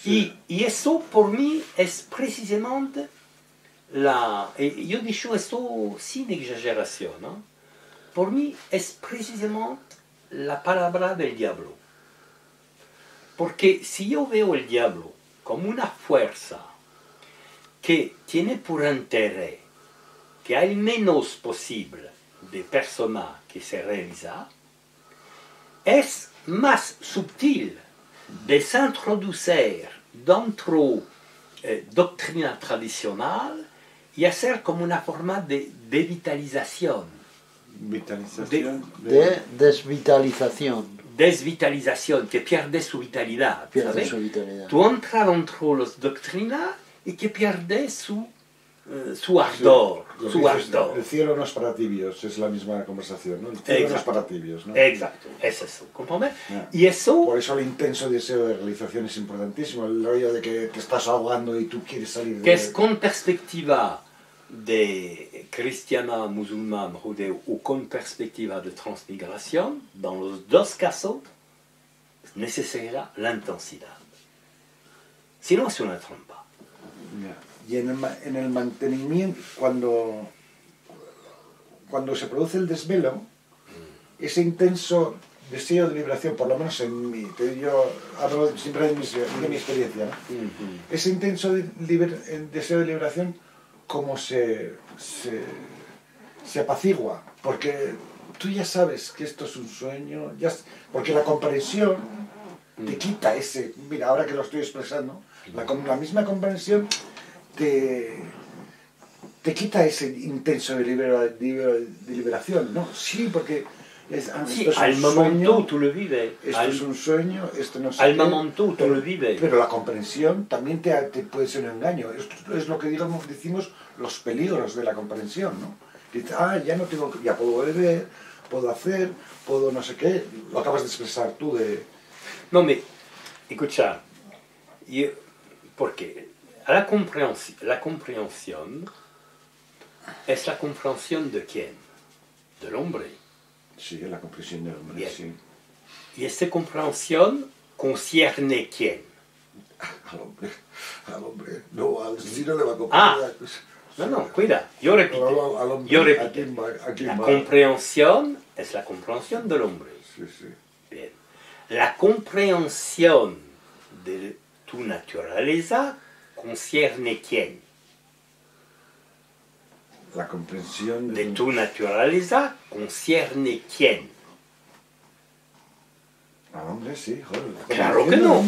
Y eso por mí es precisamente yo digo esto sin exageración, ¿no? Por mí es precisamente la palabra del diablo. Porque si yo veo el diablo como una fuerza que tiene por interés que hay menos posible de personas que se realiza, es más sutil de se introducir dentro doctrina tradicional y hacer como una forma de vitalización. Vitalización. De desvitalización. Desvitalización, que pierde su vitalidad. Pierde ¿sabes? su vitalidad. Tú entras dentro de las doctrinas y que pierde su ardor. Sí, su ardor. el cielo no es para tibios, es la misma conversación, ¿no? El cielo no es para tibios, ¿no? Exacto, es eso, ¿comprendes? Yeah. Y eso... Por eso el intenso deseo de realización es importantísimo, el rollo de que te estás ahogando y tú quieres salir de... que es con perspectiva de cristiana, musulmán, judeo, o con perspectiva de transmigración, en los dos casos, es necesaria la intensidad. Si no, es una trampa. Yeah. Y en el mantenimiento, cuando se produce el desvelo, ese intenso deseo de liberación, por lo menos en mí, yo hablo siempre de mi experiencia, ¿no? Ese intenso deseo de liberación, como se apacigua, porque tú ya sabes que esto es un sueño, porque la comprensión te quita ese, mira, ahora que lo estoy expresando, la misma comprensión te quita ese intenso de liberación, ¿no? Sí, porque Sí, esto es al un momento sueño, tú lo vives. esto es un sueño, esto no sé Al qué, momento tú lo vives. pero la comprensión también te puede ser un engaño. Esto es lo que decimos los peligros de la comprensión, ¿no? Dices, ya no tengo, ya puedo beber, puedo hacer, puedo no sé qué. Lo acabas de expresar tú de... No, mais, escucha, porque la comprensión es la comprensión de quién? Del hombre. Sí, la comprensión del hombre, Bien. sí. Y esta comprensión concierne quién? Al hombre, no, al destino de la comprender. No, cuida, yo repito. Al hombre, Yo ¿a repito. quién La va? comprensión es la comprensión del hombre. Sí, sí. Bien. La comprensión de tu naturaleza concierne quién? La comprensión De tu naturaleza concierne quién? al hombre, sí, joder. Claro que no.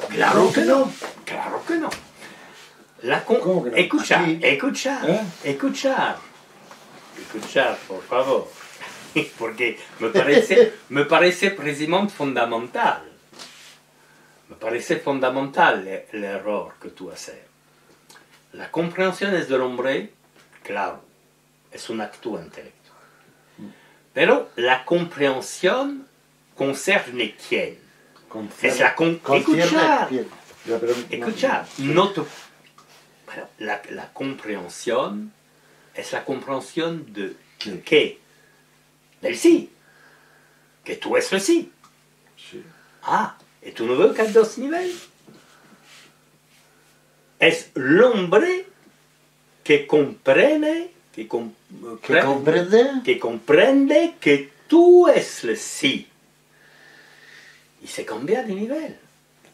Claro que no. Claro que no. ¿Cómo que no? Escuchar, Aquí. escuchar, por favor. Porque me parece precisamente fundamental. Me parece fundamental el error que tú haces. La comprensión es del hombre, claro, es un acto intelectual. Pero la comprensión concierne quién? Es la escuchar. Ya, pero Escuchar. Bueno, la comprensión es la comprensión de qué? Del sí. Que tú es el sí. Sí. ¿Y tú no ves que hay dos niveles? Es el hombre que comprende, que comprende que tú es el sí. Y se cambia de nivel.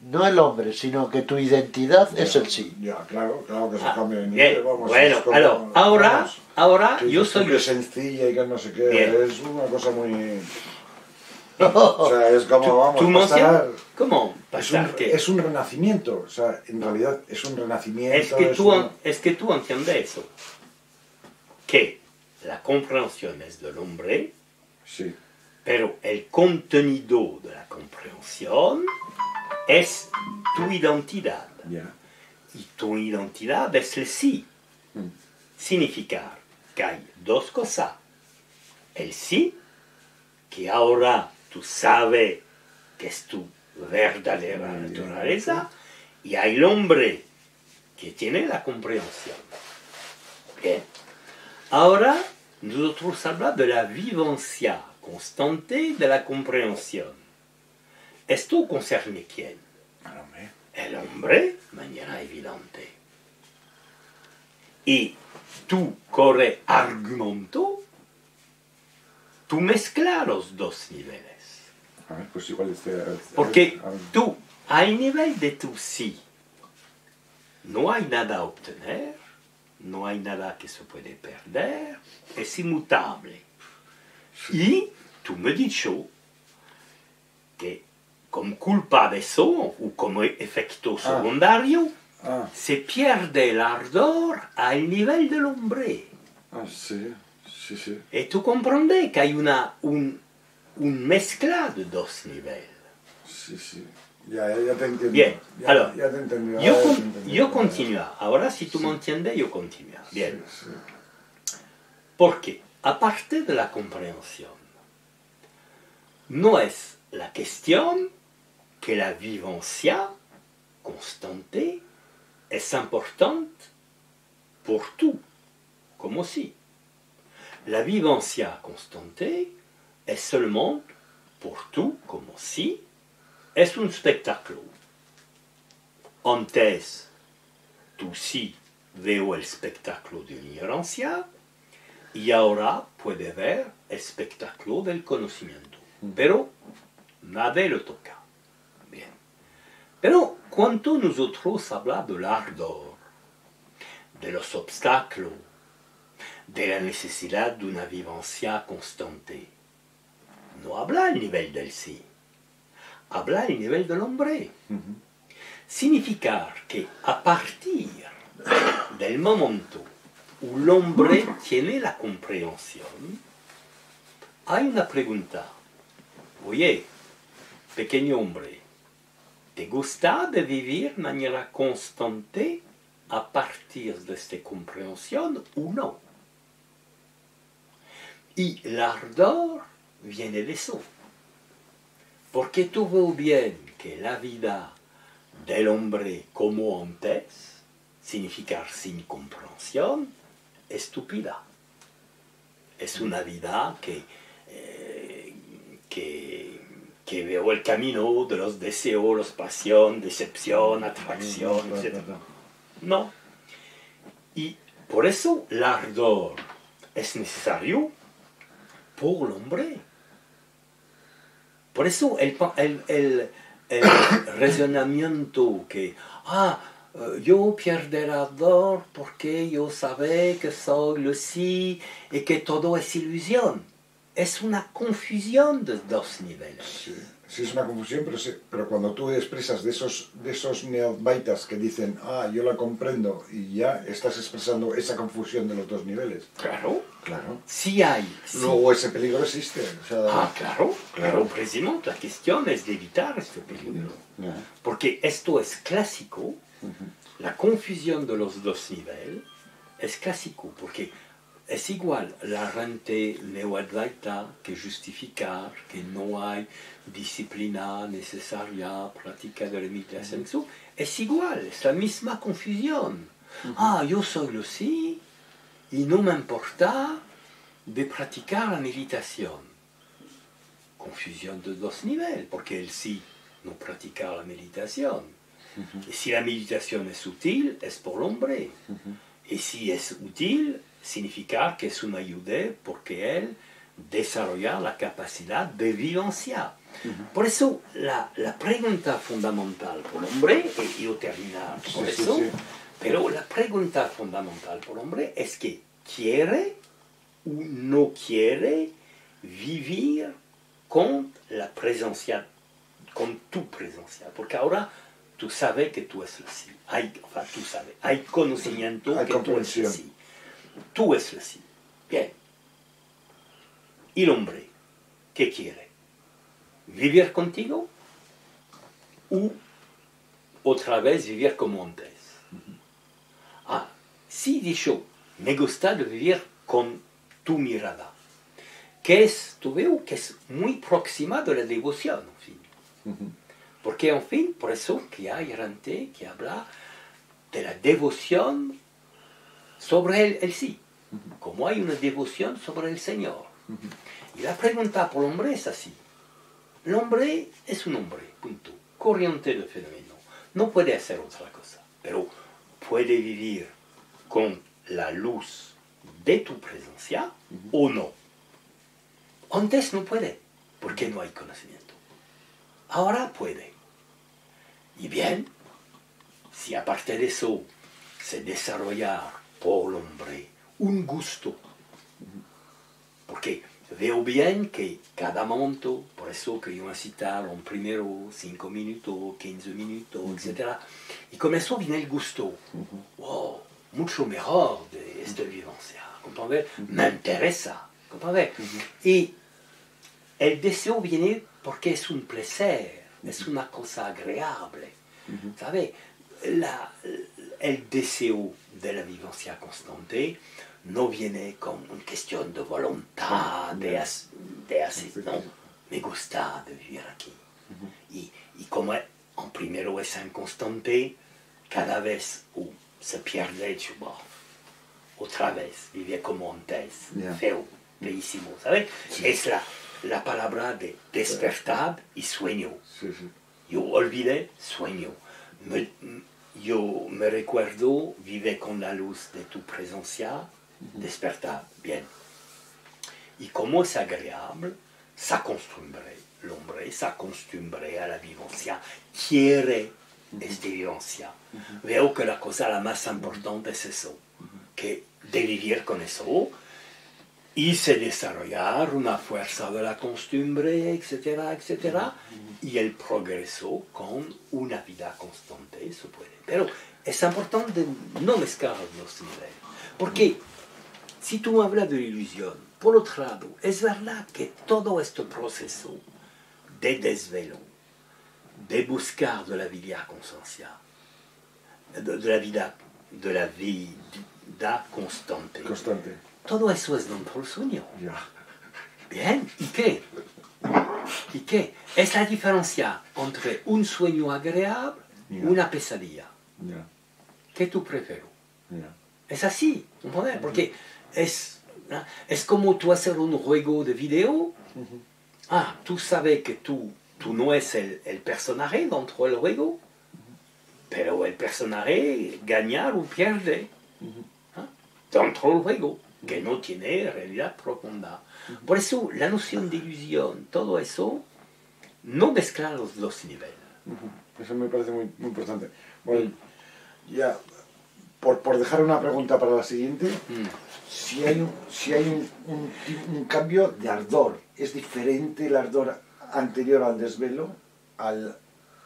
No el hombre, sino que tu identidad es el sí. Ya, claro, claro que se Ah, cambia de bien, nivel. Vamos, bueno, es como- alors, ahora, vamos, ahora que yo dices tú soy que el... es sencilla y que no sé qué. Bien. Es una cosa muy... O sea, es como, vamos, ¿Tú pasar... ¿Cómo? Es un, ¿Pasar qué? es un renacimiento, o sea, en realidad es un renacimiento. Es que tú entiendes eso. Que la comprensión es del hombre, Sí, pero el contenido de la comprensión es tu identidad. ya. Y tu identidad es el sí. Significar que hay dos cosas. El sí, que ahora tú sabes que es tu verdadera naturaleza, y hay el hombre que tiene la comprensión. Bien. Ahora, nosotros hablamos de la vivencia constante de la comprensión. ¿Esto concerne quién? El hombre, de manera evidente. Y tú corres argumento, tú mezclas los dos niveles. A ver, pues igual Porque tú, al nivel de tu sí, no hay nada a obtener, no hay nada que se puede perder, es inmutable. Y tú me has dicho que como culpa de eso, o como efecto secundario, se pierde el ardor al nivel del hombre. Ah, sí, sí, sí. Y tú comprendes que hay un mezcla de dos niveles. Sí, sí. Ya te entiendo. Bien, ya, alors, ya te entiendo. yo continúo. Ahora, si tú me entiendes, yo continúo. Bien. Sí, sí. Porque, aparte de la comprensión, no es la cuestión que la vivencia constante es importante por tú, como si. La vivencia constante es seulement por tú, como si, es un espectáculo. Antes, tú sí veo el espectáculo de la ignorancia y ahora puede ver el espectáculo del conocimiento. Pero nadie lo toca. Bien. Pero cuando nosotros hablamos del ardor, de los obstáculos, de la necesidad de una vivencia constante, no habla al nivel del sí, habla al nivel del hombre. Significar que a partir del momento où el hombre tiene la comprensión, hay una pregunta. Oye, pequeño hombre, ¿te gusta de vivir de manera constante a partir de esta comprensión o no? Y el ardor viene de eso. Porque tú ves bien que la vida del hombre como antes, significar sin comprensión, estúpida. Es una vida que veo el camino de los deseos, las pasiones, decepción, atracción, etc. No. Y por eso el ardor es necesario por el hombre. Por eso el razonamiento que, yo pierdo el ardor porque yo sé que soy lo sí y que todo es ilusión. Es una confusión de dos niveles. Sí, es una confusión, pero cuando tú expresas de esos neopaitas que dicen, yo la comprendo, y ya estás expresando esa confusión de los dos niveles. Claro. Claro. Sí hay. Sí. Luego ese peligro existe. O sea, claro. Precisamente la cuestión es de evitar este peligro. Porque esto es clásico. La confusión de los dos niveles es clásico, porque es igual la gente neoadvaita que justificar que no hay disciplina necesaria, práctica de la meditación. Es igual, es la misma confusión. Yo soy lo sí y no me importa de practicar la meditación. Confusión de dos niveles, porque el sí no practica la meditación. Y si la meditación es útil, es por el hombre. Y si es útil, significa que es una ayuda porque él desarrolla la capacidad de vivencia. Por eso, la pregunta fundamental por el hombre, y yo terminar por eso, pero la pregunta fundamental por el hombre es que quiere o no quiere vivir con la presencia, con tu presencia, porque ahora tú sabes que tú es así, tú sabes, hay conocimiento hay que tú es así, tú es así, bien. ¿Y el hombre qué quiere? ¿Vivir contigo? ¿O otra vez vivir como antes? Si dicho, me gusta de vivir con tu mirada, que es, tú veo que es muy próxima de la devoción, en fin. Porque, en fin, por eso que hay gente que habla de la devoción sobre el sí, como hay una devoción sobre el Señor. Y la pregunta por el hombre es así. El hombre es un hombre, punto. Corriente de fenómeno. No puede hacer otra cosa, pero puede vivir con la luz de tu presencia o no. Antes no puede, porque no hay conocimiento. Ahora puede. Y bien, si aparte de eso se desarrolla por el hombre un gusto, porque veo bien que cada momento, por eso que yo voy a citar un primero 5 minutos, 15 minutos, etc. Y con eso viene el gusto. Wow, mucho mejor de esta vivencia. ¿Comprende? Me interesa. ¿Comprende? Y el deseo viene porque es un placer, es una cosa agradable. ¿Sabe? El deseo de la vivencia constante no viene con una cuestión de voluntad, de hacer, no, me gusta de vivir aquí. Y como en primero es inconstante, cada vez se pierde el chubón. Otra vez, vive como antes, feo, feísimo, ¿sabes? Es la palabra de despertar y sueño. Yo olvidé sueño. Yo me recuerdo, vive con la luz de tu presencia, despertar, bien. Y como es agradable, se acostumbre, el hombre se acostumbre a la vivencia, quiere esta vivencia. Veo que la cosa la más importante es eso, que de vivir con eso, y se desarrollar una fuerza de la costumbre, etcétera, etcétera, y el progreso con una vida constante, eso puede. Pero es importante no mezclar los niveles, porque si tú hablas de ilusión, por otro lado, es verdad que todo este proceso de desvelo, de buscar de la vida conciencia, de la vida constante. Todo eso es dentro del sueño. Bien, ¿y qué? ¿Y qué? Es la diferencia entre un sueño agradable y una pesadilla. ¿Qué tú prefieres? Es así, ¿no? Porque es como tú hacer un juego de video. Tú sabes que tú no es el personaje dentro del juego, pero el personaje gana o pierde dentro del juego, que no tiene realidad profunda. Por eso la noción de ilusión, todo eso, no mezclar los dos niveles. Eso me parece muy, muy importante. Bueno, ya, por dejar una pregunta para la siguiente, si hay un cambio de ardor, ¿es diferente el ardor anterior al desvelo al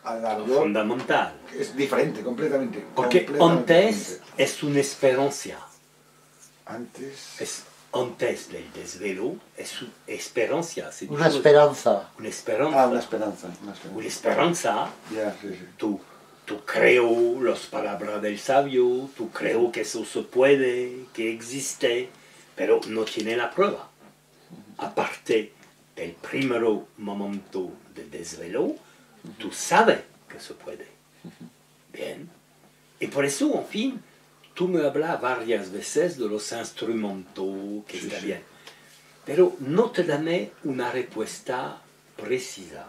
ardor? Fundamental. Es diferente, completamente. Porque antes es una esperanza. Antes del desvelo es una esperanza. Una esperanza. Una esperanza. Una esperanza. Una esperanza. Tú creo las palabras del sabio, tú creo que eso se puede, que existe, pero no tiene la prueba. Aparte del primer momento de desvelo, tú sabes que se puede. Bien. Y por eso, en fin, tú me hablas varias veces de los instrumentos, que está bien. Pero no te dame una respuesta precisa,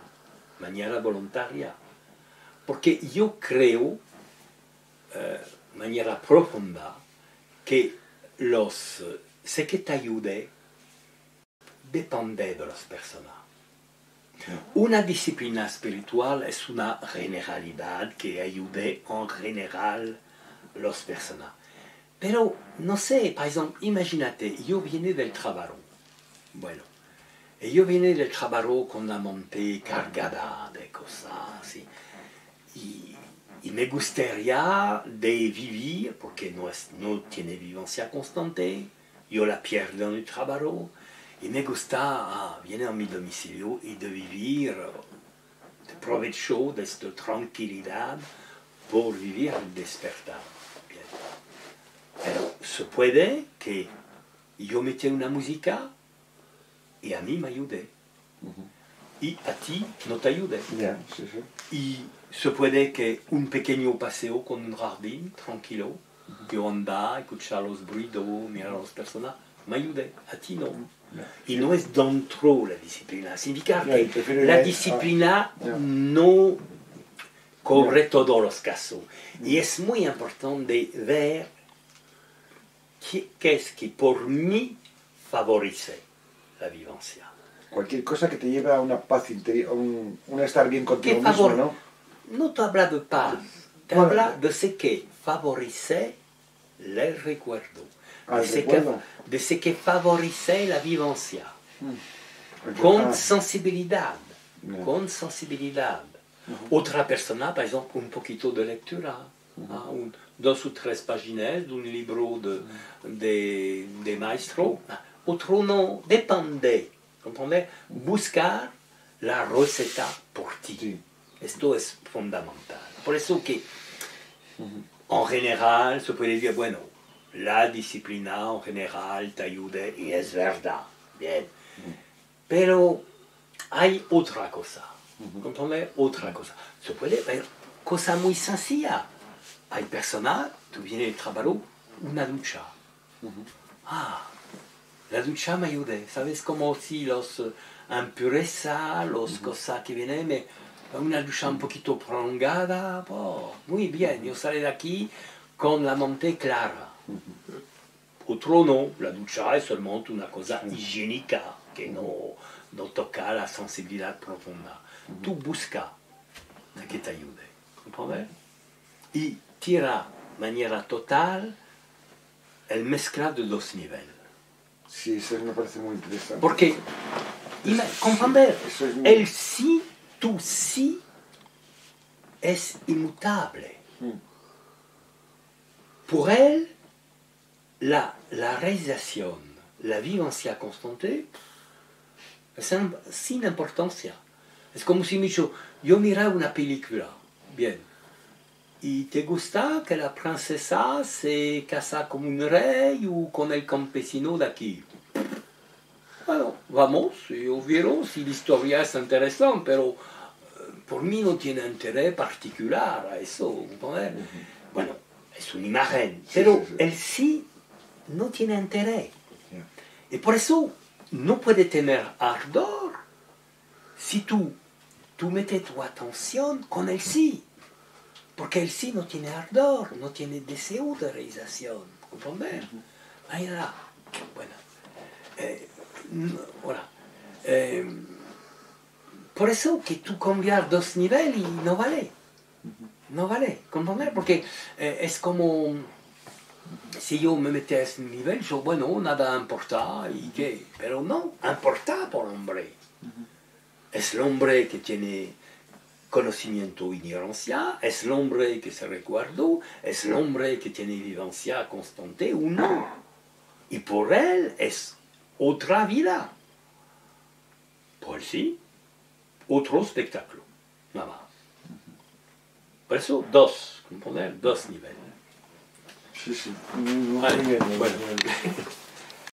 de manera voluntaria. Porque yo creo, de manera profunda, que sé que te ayude, depende de las personas. Una disciplina espiritual es una generalidad que ayude en general a las personas. Pero, no sé, por ejemplo, imagínate, yo vine del trabajo. Bueno, yo vine del trabajo con la mente cargada de cosas, ¿sí? Y me gustaría de vivir, porque no tiene vivencia constante, yo la pierdo en el trabajo, y me gusta venir a mi domicilio y de vivir de provecho, de esta tranquilidad, por vivir el despertar. Bien. Pero se puede que yo meta una música y a mí me ayude. Y a ti no te ayude. Yeah, sí, sí. Y se puede que un pequeño paseo con un jardín tranquilo, yo anda, escuchar los ruidos, mirar a las personas, me ayude, a ti no. Y no es dentro la disciplina, significa que la disciplina no cubre todos los casos. Y es muy importante ver qué es que por mí favorece la vivencia. Cualquier cosa que te lleve a una paz interior, un estar bien contigo mismo, ¿no? No te habla de paz, te habla de ce que favorece el recuerdo, de ce que favorece la vivencia, con sensibilidad, con sensibilidad. Otra persona, por ejemplo, un poquito de lectura, 2 o 3 páginas de un libro de maestro, otro no, depende. ¿Comprende? Buscar la receta por ti. Sí. Esto es fundamental. Por eso que, en general, se puede decir, bueno, la disciplina en general te ayuda y es verdad. Bien. Pero hay otra cosa. ¿Comprende? Otra cosa. Se puede ver cosa muy sencilla. Hay personas, tú vienes del trabajo, una ducha. La ducha me ayuda, ¿sabes? Como si las impurezas, las cosas que vienen, una ducha un poquito prolongada, muy bien, yo salí de aquí con la mente clara. Otro no, la ducha es solamente una cosa higiénica que no toca la sensibilidad profunda. Tú busca que te ayude, ¿comprendes? Y tira de manera total el mezcla de 2 niveles. Sí, eso me parece muy interesante. Porque, comprender, el sí, tu sí, es inmutable. Por él, la realización, la vivencia constante, es sin importancia. Es como si me dicho, yo miraba una película, bien, y te gusta que la princesa se casa con un rey o con el campesino de aquí. Bueno, vamos, yo vieron si la historia es interesante, pero por mí no tiene interés particular a eso. Bueno, es una imagen, pero el sí no tiene interés. Y por eso no puede tener ardor si tú metes tu atención con el sí. Porque el sí no tiene ardor, no tiene deseo de realización. ¿Comprender? Ahí está. Bueno. Voilà. Por eso que tú cambias 2 niveles y no vale. No vale, ¿comprender? Porque es como si yo me metía a ese nivel, yo, bueno, nada importa, ¿y qué? Pero no, importa por el hombre. Es el hombre que tiene conocimiento e ignorancia, es el hombre que se recuerda, es el hombre que tiene vivencia constante, uno. Y por él es otra vida. Por sí, otro espectáculo. Nada más. Por eso, 2, comprender, 2 niveles. Sí, sí. Muy bien. Bueno.